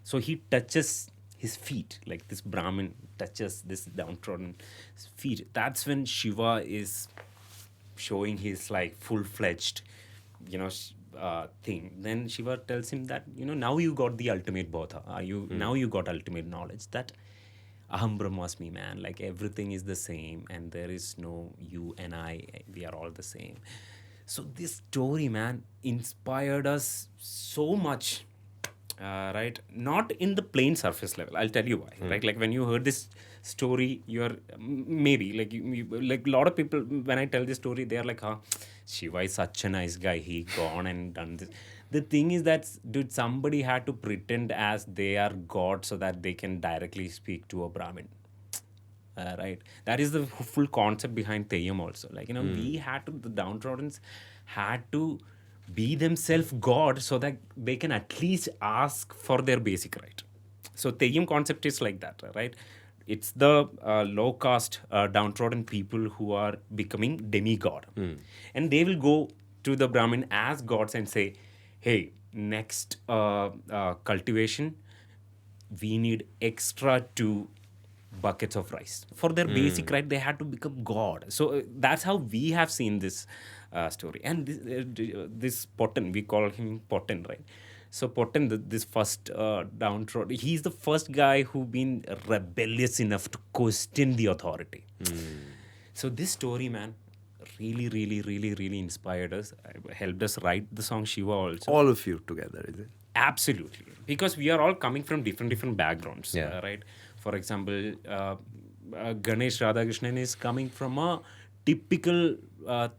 So he touches his feet, like this Brahmin touches this downtrodden feet. That's when Shiva is showing his like full-fledged, thing. Then Shiva tells him that, now you got the ultimate bodha. Now you got ultimate knowledge that Aham Brahmasmi, man. Like everything is the same, and there is no you and I. We are all the same. So this story, man, inspired us so much, right? Not in the plain surface level. I'll tell you why, right? Like when you heard this story, you're maybe like like a lot of people, when I tell this story, they're like, Shiva is such a nice guy. He gone and done this. The thing is that, dude, somebody had to pretend as they are God so that they can directly speak to a Brahmin. Right, that is the full concept behind Theyyam also. Like, we had to, the downtrodden had to be themselves God so that they can at least ask for their basic right. So Theyyam concept is like that, right? It's the low caste downtrodden people who are becoming demigod, and they will go to the Brahmin as gods and say, hey, next cultivation, we need extra 2 buckets of rice. For their basic right, they had to become God. So that's how we have seen this story. And this Potten, we call him Potten, right? So Potten, this first downtrodden, he's the first guy who been rebellious enough to question the authority. So this story, man, really, really, really, really inspired us, helped us write the song Shiva also. All of you together, is it? Absolutely. Because we are all coming from different backgrounds, right? For example, Ganesh Radhakrishnan is coming from a typical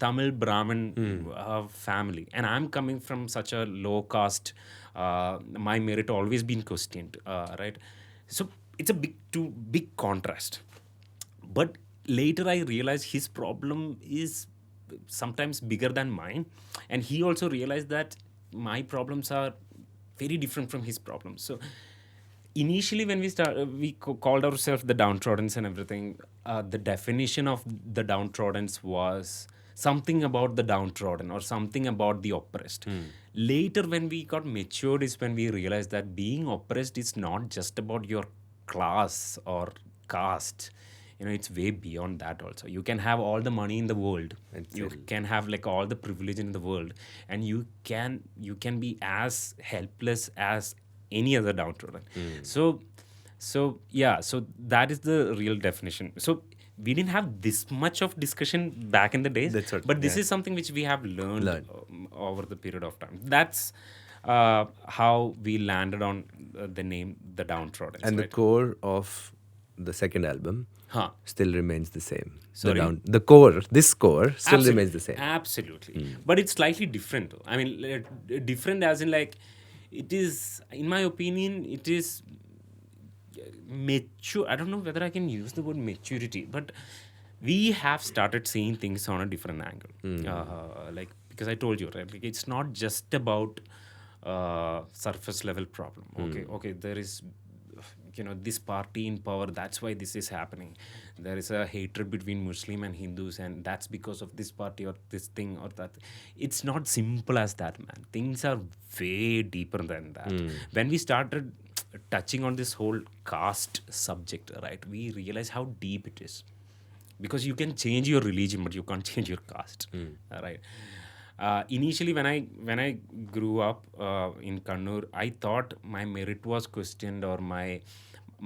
Tamil Brahmin family. And I'm coming from such a low caste, my merit always been questioned, right? So it's a big contrast. But later I realized his problem is sometimes bigger than mine. And he also realized that my problems are very different from his problems. So initially when we called ourselves the Downtrodden and everything, the definition of the Downtrodden was something about the downtrodden or something about the oppressed. Later when we got matured is when we realized that being oppressed is not just about your class or caste. It's way beyond that also. You can have all the money in the world. You can have like all the privilege in the world. And you can be as helpless as any other downtrodden. So that is the real definition. So we didn't have this much of discussion back in the days. But this is something which we have learned over the period of time. That's how we landed on the name The Downtrodden. And the core of the second album still remains the same. The core, this core still remains the same. Absolutely. But it's slightly different. I mean, different as in like, it is, in my opinion, it is mature. I don't know whether I can use the word maturity, but we have started seeing things on a different angle. Like, because I told you, right? Like, it's not just about surface level problem. Okay, there is, this party in power, that's why this is happening. There is a hatred between Muslim and Hindus, and that's because of this party or this thing or that. It's not simple as that, man. Things are way deeper than that. When we started touching on this whole caste subject, right, we realize how deep it is. Because you can change your religion, but you can't change your caste, right? Initially, when I grew up in Kannur, I thought my merit was questioned, or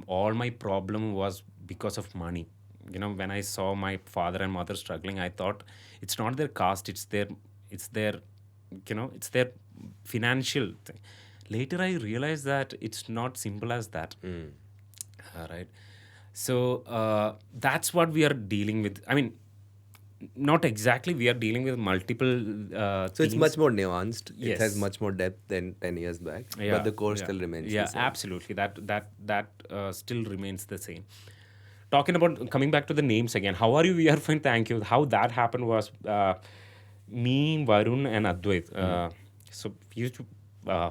all my problem was because of money. When I saw my father and mother struggling, I thought it's not their caste, it's their financial thing. Later, I realized that it's not simple as that. Right. So that's what we are dealing with. I mean, not exactly. We are dealing with multiple So it's much more nuanced. Yes. It has much more depth than 10 years back. But the core still remains the same. Absolutely. That still remains the same. Talking about, coming back to the names again, how are you? We are fine, thank you. How that happened was me, Varun, and Advait. So we used to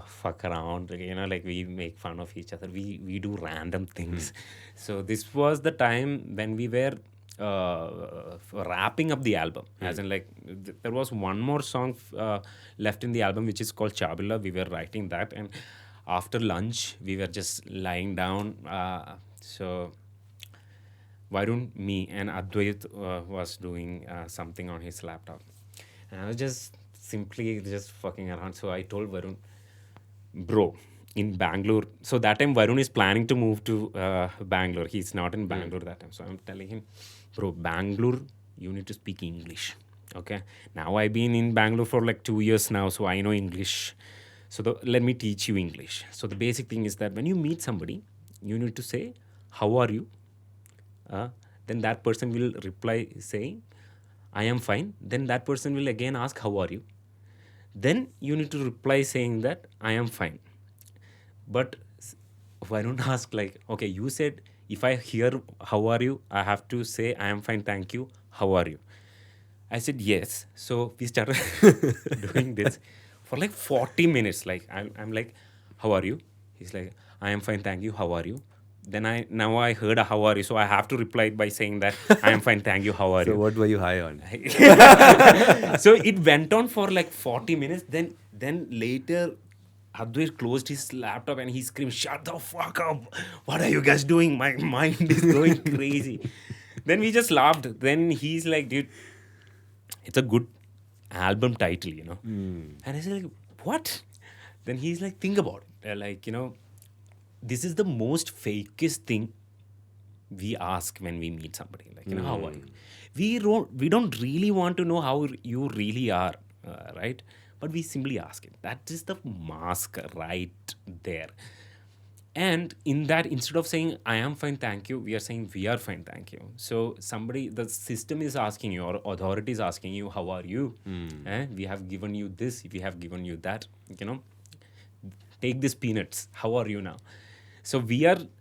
fuck around, like we make fun of each other. We do random things. So this was the time when we were wrapping up the album. As in, like, there was one more song left in the album, which is called Chabilla. We were writing that, and after lunch we were just lying down. So Varun, me, and Advait was doing something on his laptop, and I was just simply just fucking around. So I told Varun, bro, in Bangalore. So that time Varun is planning to move to Bangalore. He's not in Bangalore that time. So I'm telling him, bro, Bangalore, you need to speak English. Okay. Now I've been in Bangalore for like 2 years now, so I know English. So let me teach you English. So the basic thing is that when you meet somebody, you need to say, how are you? Then that person will reply saying, I am fine. Then that person will again ask, how are you? Then you need to reply saying that I am fine. But why don't ask, like, okay, you said if I hear how are you, I have to say I am fine, thank you, how are you? I said yes. So we started doing this for like 40 minutes. Like I'm like, how are you? He's like, I am fine, thank you, how are you? Then now I heard a how are you, so I have to reply by saying that I am fine, thank you, how are you? So what were you high on? So it went on for like 40 minutes. Then later, Advait closed his laptop and he screamed, shut the fuck up. What are you guys doing? My mind is going crazy. Then we just laughed. Then he's like, dude, it's a good album title, And I said, like, what? Then he's like, think about it. This is the most fakest thing we ask when we meet somebody. Like, how are you? We don't really want to know how you really are, right? But we simply ask it. That is the mask right there. And in that, instead of saying, I am fine, thank you, we are saying, we are fine, thank you. So the system is asking you, or authority is asking you, how are you? We have given you this, we have given you that, take these peanuts. How are you now? So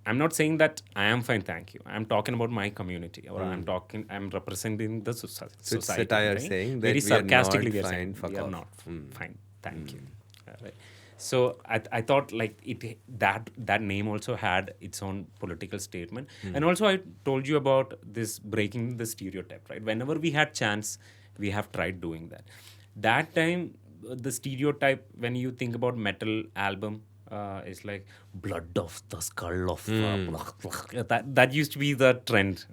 I'm not saying that I am fine, thank you. I'm talking about my community, or I'm representing the society. So it's satire saying that very sarcastically we are not fine, fuck we are off. not fine, thank you. Right. So I thought, like, that name also had its own political statement. And also I told you about this breaking the stereotype, right? Whenever we had chance, we have tried doing that. That time, the stereotype, when you think about metal album, is like blood of the skull of that used to be the trend.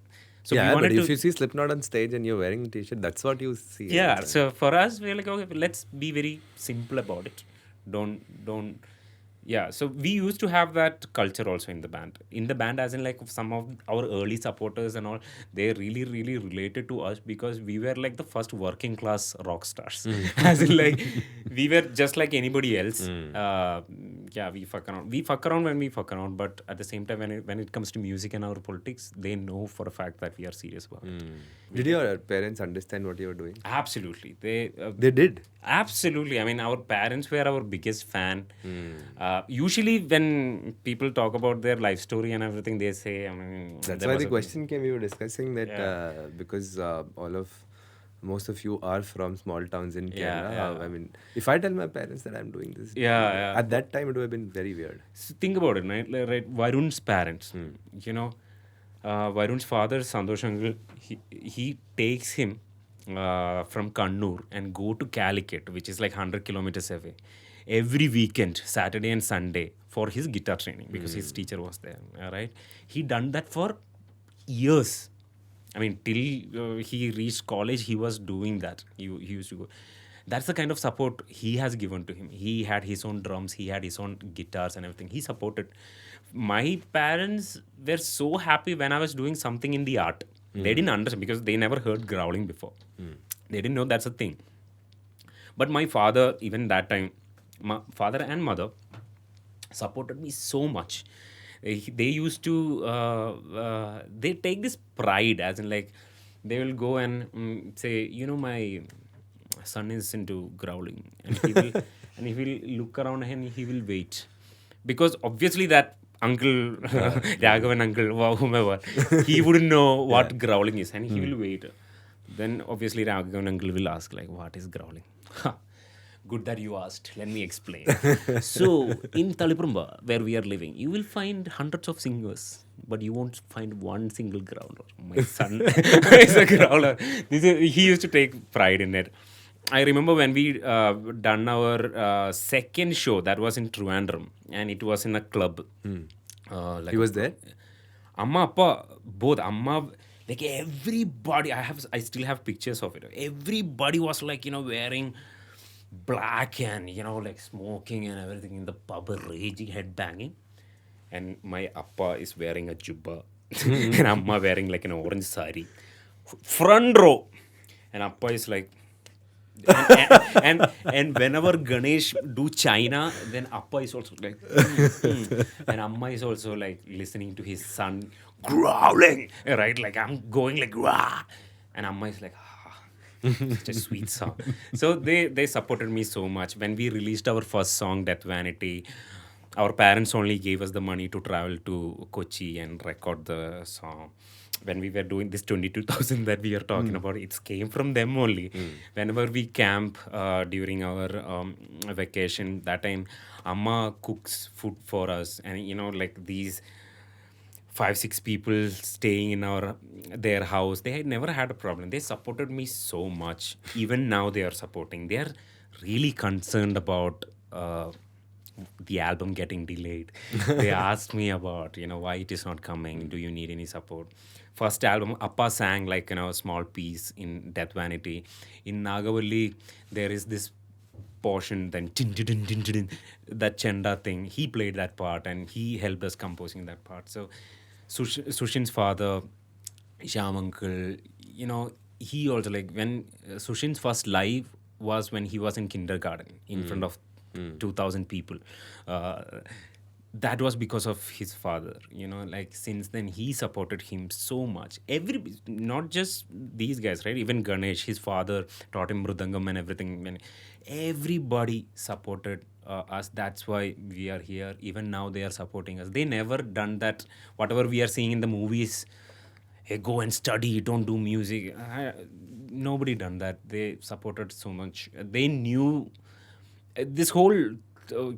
So yeah, but if you see Slipknot on stage and you're wearing a t-shirt, that's what you see. Yeah, so for us, we're like, okay, let's be very simple about it. Don't. Yeah, so we used to have that culture also in the band. In the band, as in, like, some of our early supporters and all, they really, really related to us because we were like the first working class rock stars. As in, like, we were just like anybody else. yeah, we fuck around. We fuck around when we fuck around, but at the same time, when it comes to music and our politics, they know for a fact that we are serious about it. Did your parents understand what you were doing? Absolutely. They did? Absolutely. I mean, our parents were our biggest fan. Usually, when people talk about their life story and everything, they say, I mean... That's why the question came. We were discussing that because most of you are from small towns in Kerala. I mean, if I tell my parents that I'm doing this, at that time it would have been very weird. So think about it, right? Varun's parents, you know, Varun's father, Santosh uncle, he takes him from Kannur and go to Calicut, which is like 100 kilometers away, every weekend, Saturday and Sunday, for his guitar training because his teacher was there, right? He done that for years. I mean, till he reached college, he was doing that. He used to go. That's the kind of support he has given to him. He had his own drums, he had his own guitars and everything. He supported. My parents were so happy when I was doing something in the art. They didn't understand because they never heard growling before. They didn't know that's a thing. But my father, even that time, my father and mother supported me so much. They used to, they take this pride, as in like, they will go and say, you know, my son is into growling. And he will, and he will look around and he will wait. Because obviously that uncle, Raghavan uncle, whomever, he wouldn't know what growling is. And he will wait. Then obviously Raghavan uncle will ask like, what is growling? Good that you asked. Let me explain. So, in Talipurumba, where we are living, you will find hundreds of singers, but you won't find one single growler. My son is a growler. He used to take pride in it. I remember when we done our second show, that was in Trivandrum, and it was in a club. Like he was there? Amma, Appa, both. Amma, like everybody, I still have pictures of it. Everybody was like, you know, wearing black and, you know, like smoking and everything in the pub, raging, head banging. And my appa is wearing a jubba and amma wearing like an orange sari. Front row. And appa is like... and whenever Ganesh do China, then appa is also like... And amma is also like listening to his son growling. Right? Like I'm going like... Rah! And amma is like... Such a sweet song. So they supported me so much. When we released our first song, Death Vanity, our parents only gave us the money to travel to Kochi and record the song. When we were doing this 22,000 that we are talking about, it came from them only. Whenever we camp during our vacation, that time Amma cooks food for us. And you know, like these 5-6 people staying in their house, they had never had a problem. They supported me so much. Even now they are supporting. They are really concerned about the album getting delayed. They asked me about, you know, why it is not coming. Do you need any support? First album, Appa sang like, you know, a small piece in Death Vanity. In Nagavalli, there is this portion, then that Chenda thing. He played that part and he helped us composing that part. So Sushin's father, Shyam uncle, you know, he also like when Sushin's first live was when he was in kindergarten in front of 2,000 people. That was because of his father, you know, like since then he supported him so much. Not just these guys, right? Even Ganesh, his father taught him mridangam and everything. Everybody supported us. That's why we are here. Even now they are supporting us. They never done that. Whatever we are seeing in the movies, hey, go and study, don't do music. Nobody done that. They supported so much. They knew this whole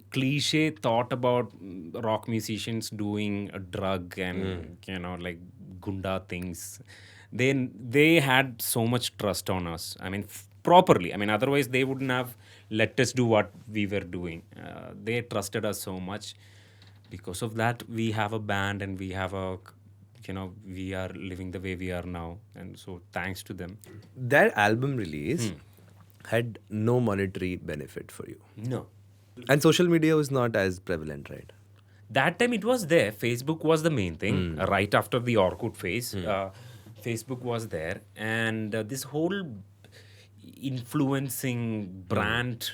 cliche thought about rock musicians doing a drug and you know, like gunda things. They had so much trust on us. I mean, properly. I mean, otherwise they wouldn't have let us do what we were doing. They trusted us so much. Because of that, we have a band and we have we are living the way we are now. And so thanks to them. That album release had no monetary benefit for you. No. And social media was not as prevalent, right? That time it was there. Facebook was the main thing. Right after the Orkut phase, Facebook was there. And this whole... influencing brand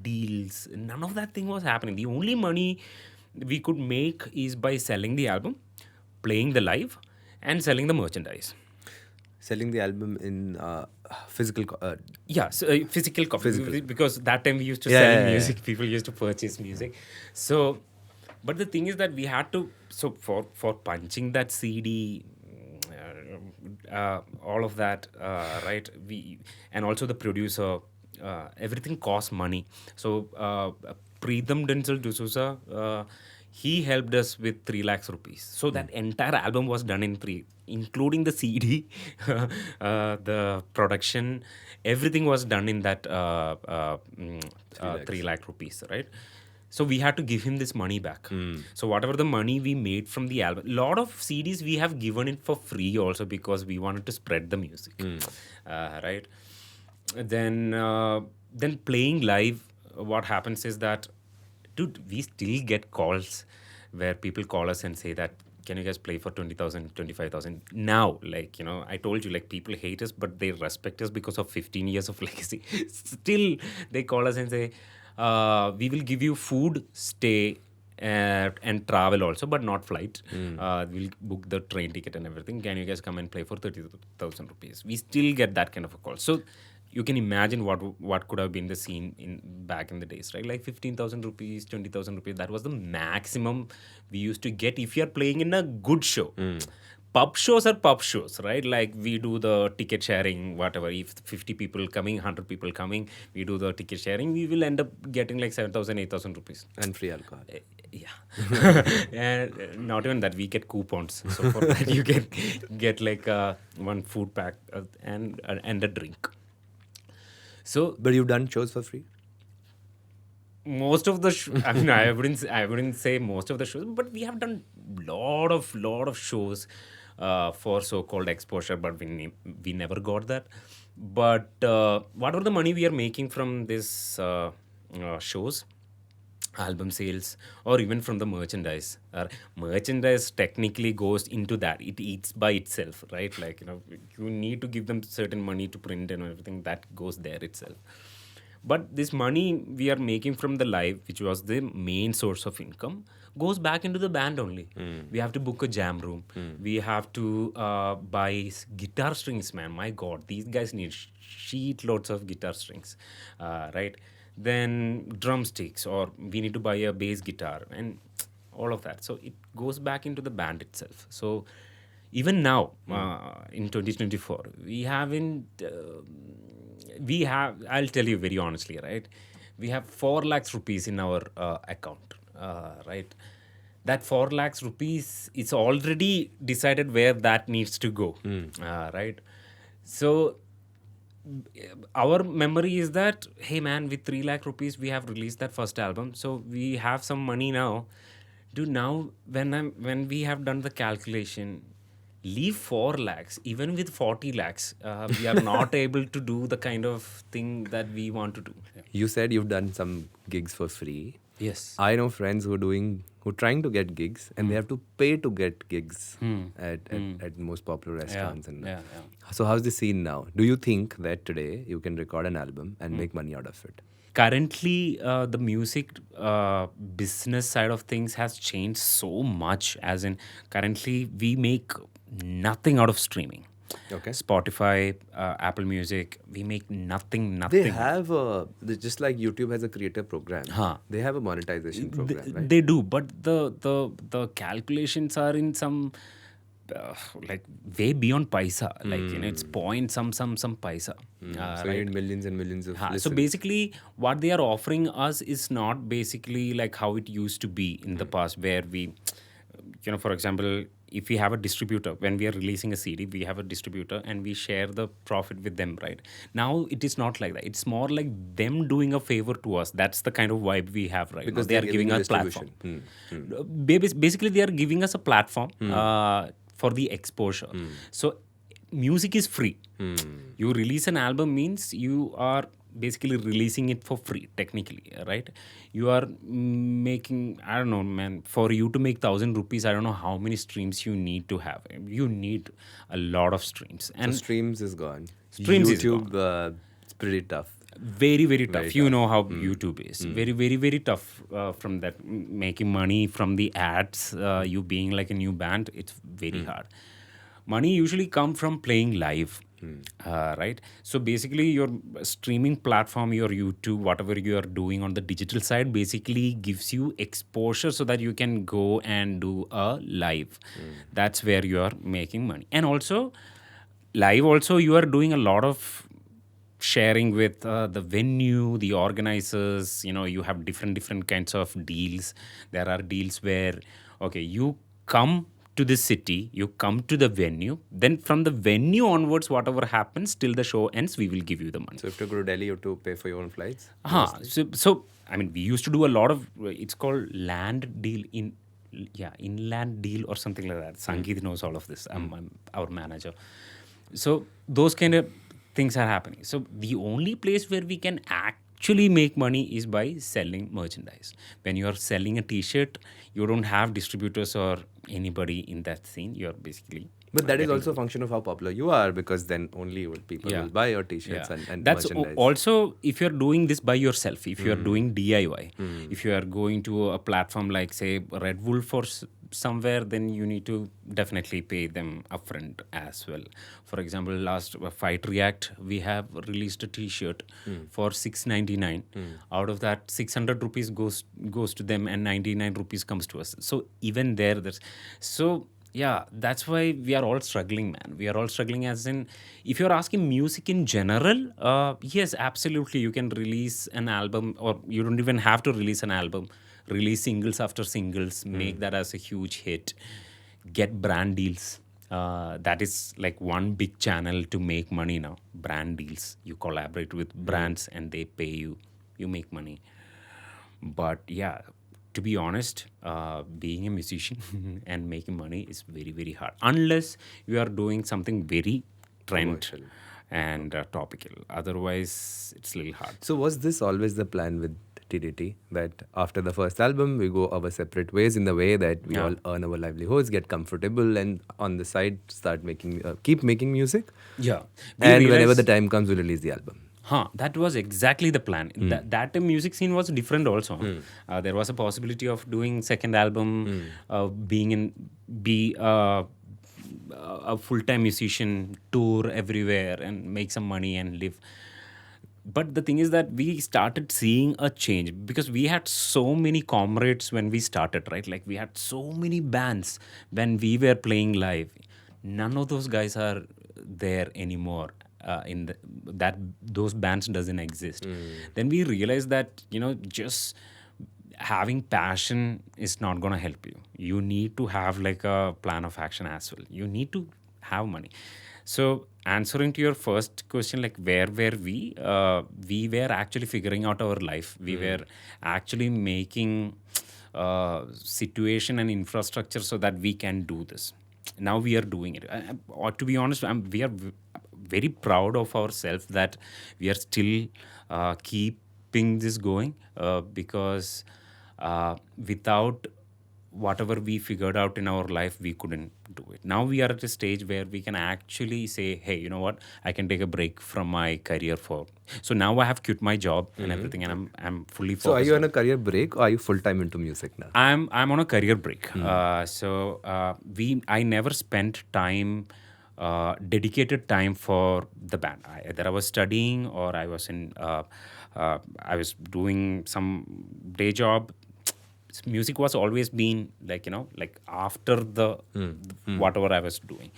deals. None of that thing was happening. The only money we could make is by selling the album, playing the live, and selling the merchandise. Selling the album in physical... physical copy. Because that time we used to sell music. People used to purchase music. So, but the thing is that we had to... So, for punching that CD... all of that, right? And also the producer, everything costs money. So Preetham Denzel D'Souza, he helped us with 3 lakhs rupees. So that entire album was done in including the CD, the production, everything was done in that 3 lakh rupees, right? So we had to give him this money back. So whatever the money we made from the album, lot of CDs we have given it for free also because we wanted to spread the music, right? Then playing live, what happens is that, dude, we still get calls where people call us and say that, can you guys play for 20,000, 25,000? Now, like, I told you, like, people hate us, but they respect us because of 15 years of legacy. Still, they call us and say, we will give you food, stay, and travel also, but not flight. We'll book the train ticket and everything. Can you guys come and play for 30,000 rupees? We still get that kind of a call. So you can imagine what could have been the scene back in the days, right? Like 15,000 rupees, 20,000 rupees. That was the maximum we used to get if you are playing in a good show. Pub shows are pub shows, right? Like we do the ticket sharing, whatever. If 50 people coming, 100 people coming, we do the ticket sharing. We will end up getting like 7,000, 8,000 rupees. And free alcohol. Yeah. And not even that, we get coupons. So for that you can get like one food pack and a drink. So, but you've done shows for free? Most of the I wouldn't say most of the shows, but we have done lot of shows for so-called exposure, but we never got that. But whatever the money we are making from this shows, album sales, or even from the merchandise, merchandise technically goes into that. It eats by itself, right? Like, you need to give them certain money to print and everything. That goes there itself. But this money we are making from the live, which was the main source of income, goes back into the band only. We have to book a jam room. We have to buy guitar strings, man. My God, these guys need sheet loads of guitar strings, right? Then drumsticks, or we need to buy a bass guitar and all of that. So it goes back into the band itself. So even now, in 2024, we haven't... I'll tell you very honestly, right? We have 4 lakhs rupees in our account, right? That 4 lakhs rupees, it's already decided where that needs to go, right? So our memory is that, hey man, with 3 lakh rupees, we have released that first album. So we have some money now. Dude, now when we have done the calculation, leave 4 lakhs, even with 40 lakhs, we are not able to do the kind of thing that we want to do. You said you've done some gigs for free. Yes. I know friends who are trying to get gigs, and they have to pay to get gigs at most popular restaurants. So how's the scene now? Do you think that today you can record an album and make money out of it? Currently, the music business side of things has changed so much. As in, currently we make nothing out of streaming. Okay. Spotify, Apple Music, we make nothing. They have just like YouTube has a creator program. They have a monetization program, right? They do, but the calculations are in some like way beyond paisa. Like, it's point some paisa. So you need millions and millions of listens. So basically, what they are offering us is not basically like how it used to be in the past, where we, for example, if we have a distributor, when we are releasing a CD, we have a distributor and we share the profit with them, right? Now it is not like that. It's more like them doing a favor to us. That's the kind of vibe we have right because now. They are giving us a platform. Basically, they are giving us a platform for the exposure. So music is free. You release an album means you are basically releasing it for free, technically, right? You are making, I don't know, man, for you to make 1,000 rupees, I don't know how many streams you need to have. You need a lot of streams. And so streams is gone. Streams YouTube, is gone. pretty tough. Very, very tough. You know how YouTube is. Very, very, very tough from that. Making money from the ads, you being like a new band, it's very hard. Money usually come from playing live, right? So basically your streaming platform, your YouTube, whatever you are doing on the digital side basically gives you exposure so that you can go and do a live. That's where you are making money. And also, live also you are doing a lot of sharing with the venue, the organizers. You have different kinds of deals. There are deals where, okay, you come to the city, you come to the venue, then from the venue onwards, whatever happens till the show ends, we will give you the money. So if you go to Delhi, you have to pay for your own flights? So I mean, we used to do a lot of, it's called land deal inland deal or something like that. Sangeet knows all of this. I'm our manager. So those kind of things are happening. So the only place where we can actually make money is by selling merchandise. When you are selling a t-shirt, you don't have distributors or anybody in that scene. You're basically... But that is also a function of how popular you are, because then only people will buy your t-shirts and that's merchandise. Also, if you're doing this by yourself, if you're doing DIY, if you are going to a platform like, say, Red Wolf or somewhere, then you need to definitely pay them upfront as well. For example, last Fight React, we have released a t-shirt for $6.99. Out of that, 600 rupees goes to them and 99 rupees comes to us. So even there's... So... yeah, that's why we are all struggling, man. We are all struggling as in, if you're asking music in general, yes, absolutely. You can release an album, or you don't even have to release an album. Release singles after singles, make that as a huge hit, get brand deals. That is like one big channel to make money now. Brand deals. You collaborate with brands and they pay you. You make money. But yeah, to be honest, being a musician and making money is very, very hard. Unless you are doing something very trend and topical. Otherwise, it's a little hard. So was this always the plan with TDT? That after the first album, we go our separate ways, in the way that we all earn our livelihoods, get comfortable, and on the side start keep making music? Yeah. And whenever the time comes, we'll release the album. That was exactly the plan. That music scene was different also. There was a possibility of doing second album, be a full-time musician, tour everywhere and make some money and live. But the thing is that we started seeing a change, because we had so many comrades when we started, right? Like we had so many bands when we were playing live. None of those guys are there anymore. Those bands doesn't exist. Then we realized that just having passion is not gonna help you. You need to have like a plan of action as well. You need to have money. So answering to your first question, like where were we? We were actually figuring out our life. We were actually making situation and infrastructure so that we can do this. Now we are doing it. Or to be honest, we are very proud of ourselves that we are still keeping this going, because without whatever we figured out in our life, we couldn't do it. Now we are at a stage where we can actually say, hey, you know what? I can take a break from my career So now I have quit my job and everything, and I'm fully focused. So are you on a career break, or are you full time into music now? I'm on a career break. I never spent time, dedicated time for the band. Either I was studying or I was I was doing some day job. Music was always been like after the whatever I was doing.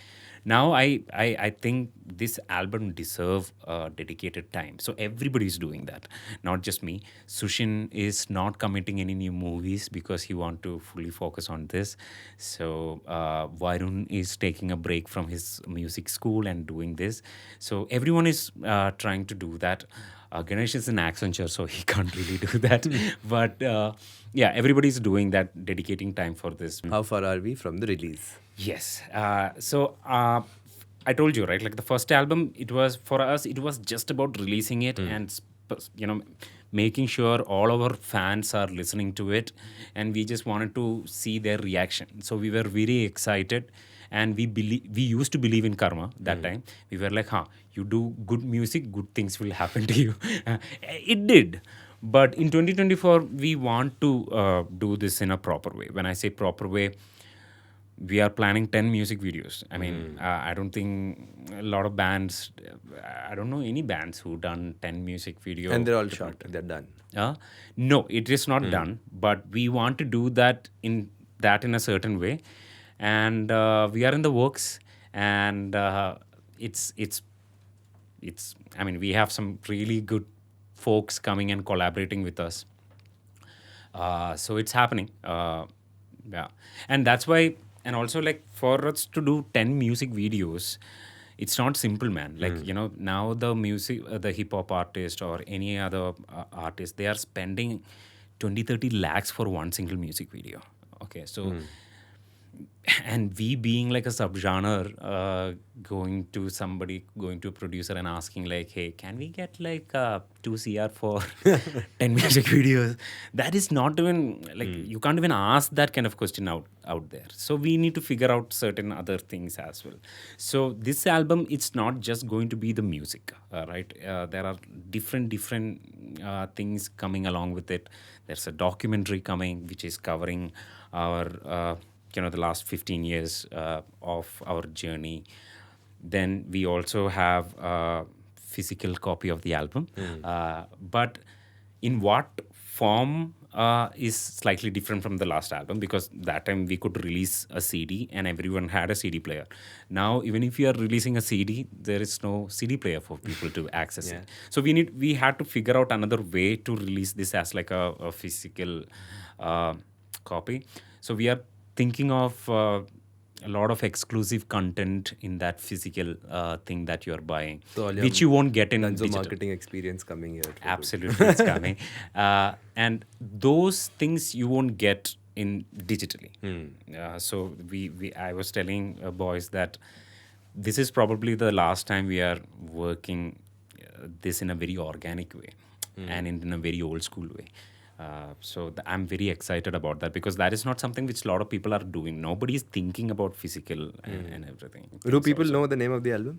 Now I think this album deserve dedicated time. So everybody's doing that, not just me. Sushin is not committing any new movies because he want to fully focus on this. So Varun is taking a break from his music school and doing this. So everyone is trying to do that. Ganesh is an Accenture, so he can't really do that. But yeah, everybody's doing that, dedicating time for this. How far are we from the release? Yes. So I told you, right? Like the first album, it was for us, it was just about releasing it and making sure all our fans are listening to it, and we just wanted to see their reaction. So we were very excited, and we used to believe in karma that time. We were like, you do good music, good things will happen to you. It did. But in 2024, we want to do this in a proper way. When I say proper way, we are planning 10 music videos. I mean, I don't think a lot of bands, I don't know any bands who done 10 music videos. And they're all short, they're done. No, it is not done, but we want to do that in a certain way. And we are in the works, and it's I mean, we have some really good folks coming and collaborating with us. So it's happening. Yeah. And that's why, and also like for us to do 10 music videos, it's not simple, man. Like, now the music, the hip hop artist or any other artist, they are spending 20-30 lakhs for one single music video. Okay. So, and we being like a subgenre, going to a producer and asking like, hey, can we get like 2 CR for 10 music videos? That is not even like, you can't even ask that kind of question out there. So we need to figure out certain other things as well. So this album, it's not just going to be the music, right? There are different things coming along with it. There's a documentary coming, which is covering our the last 15 years of our journey. Then we also have a physical copy of the album. But in what form is slightly different from the last album, because that time we could release a CD and everyone had a CD player. Now, even if you are releasing a CD, there is no CD player for people to access it. So we had to figure out another way to release this as like a physical copy. So we are thinking of a lot of exclusive content in that physical thing that you're buying, so which you won't get in digital. Marketing experience coming here. Absolutely, it's coming. And those things you won't get in digitally. So I was telling boys that this is probably the last time we are working this in a very organic way and in a very old school way. So I'm very excited about that, because that is not something which a lot of people are doing. Nobody is thinking about physical and everything. Do people know the name of the album?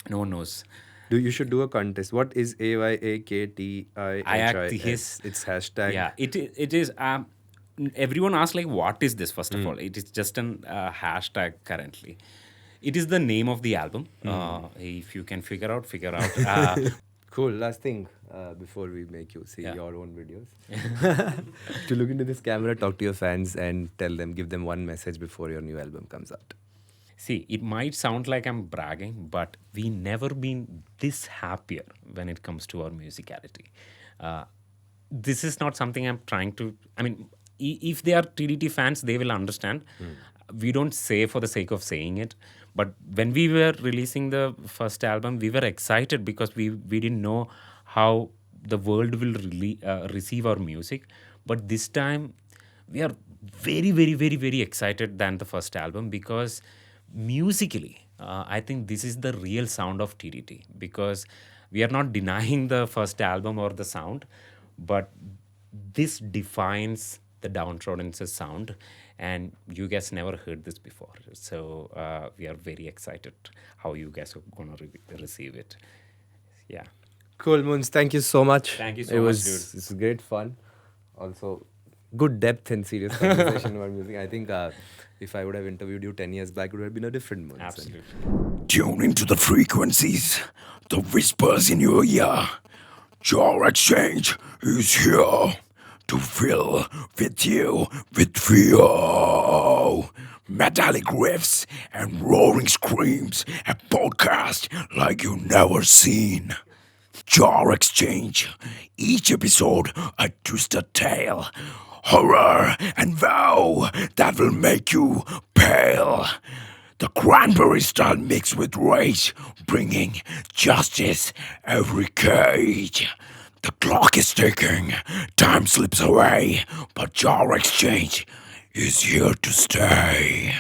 No one knows. You should do a contest. What is AYAKTIHIS? It's hashtag. Yeah, it is. Everyone asks like, what is this? First of all, it is just an hashtag currently. It is the name of the album. If you can figure out. Cool. Last thing before we make you see your own videos. To look into this camera, talk to your fans and give them one message before your new album comes out. See, it might sound like I'm bragging, but we never been this happier when it comes to our musicality. This is not something I'm trying to... I mean, if they are TDT fans, they will understand. We don't say for the sake of saying it. But when we were releasing the first album, we were excited because we didn't know how the world will receive our music. But this time, we are very, very, very, very excited than the first album, because musically, I think this is the real sound of TDT, because we are not denying the first album or the sound, but this defines the Down Troddence's sound, and you guys never heard this before. So we are very excited how you guys are going to receive it. Yeah. Cool, Munz. Thank you so much. Thank you so much, dude. It was great fun. Also, good depth and serious conversation about music. I think if I would have interviewed you 10 years back, it would have been a different Munz. Absolutely. Tune into the frequencies, the whispers in your ear. JarXchange is here to fill with you with fear. Metallic riffs and roaring screams, a podcast like you never seen. JarXchange, each episode a twisted tale, horror and vow that will make you pale. The cranberry style mixed with rage, bringing justice every cage. The clock is ticking, time slips away, but JarXchange is here to stay.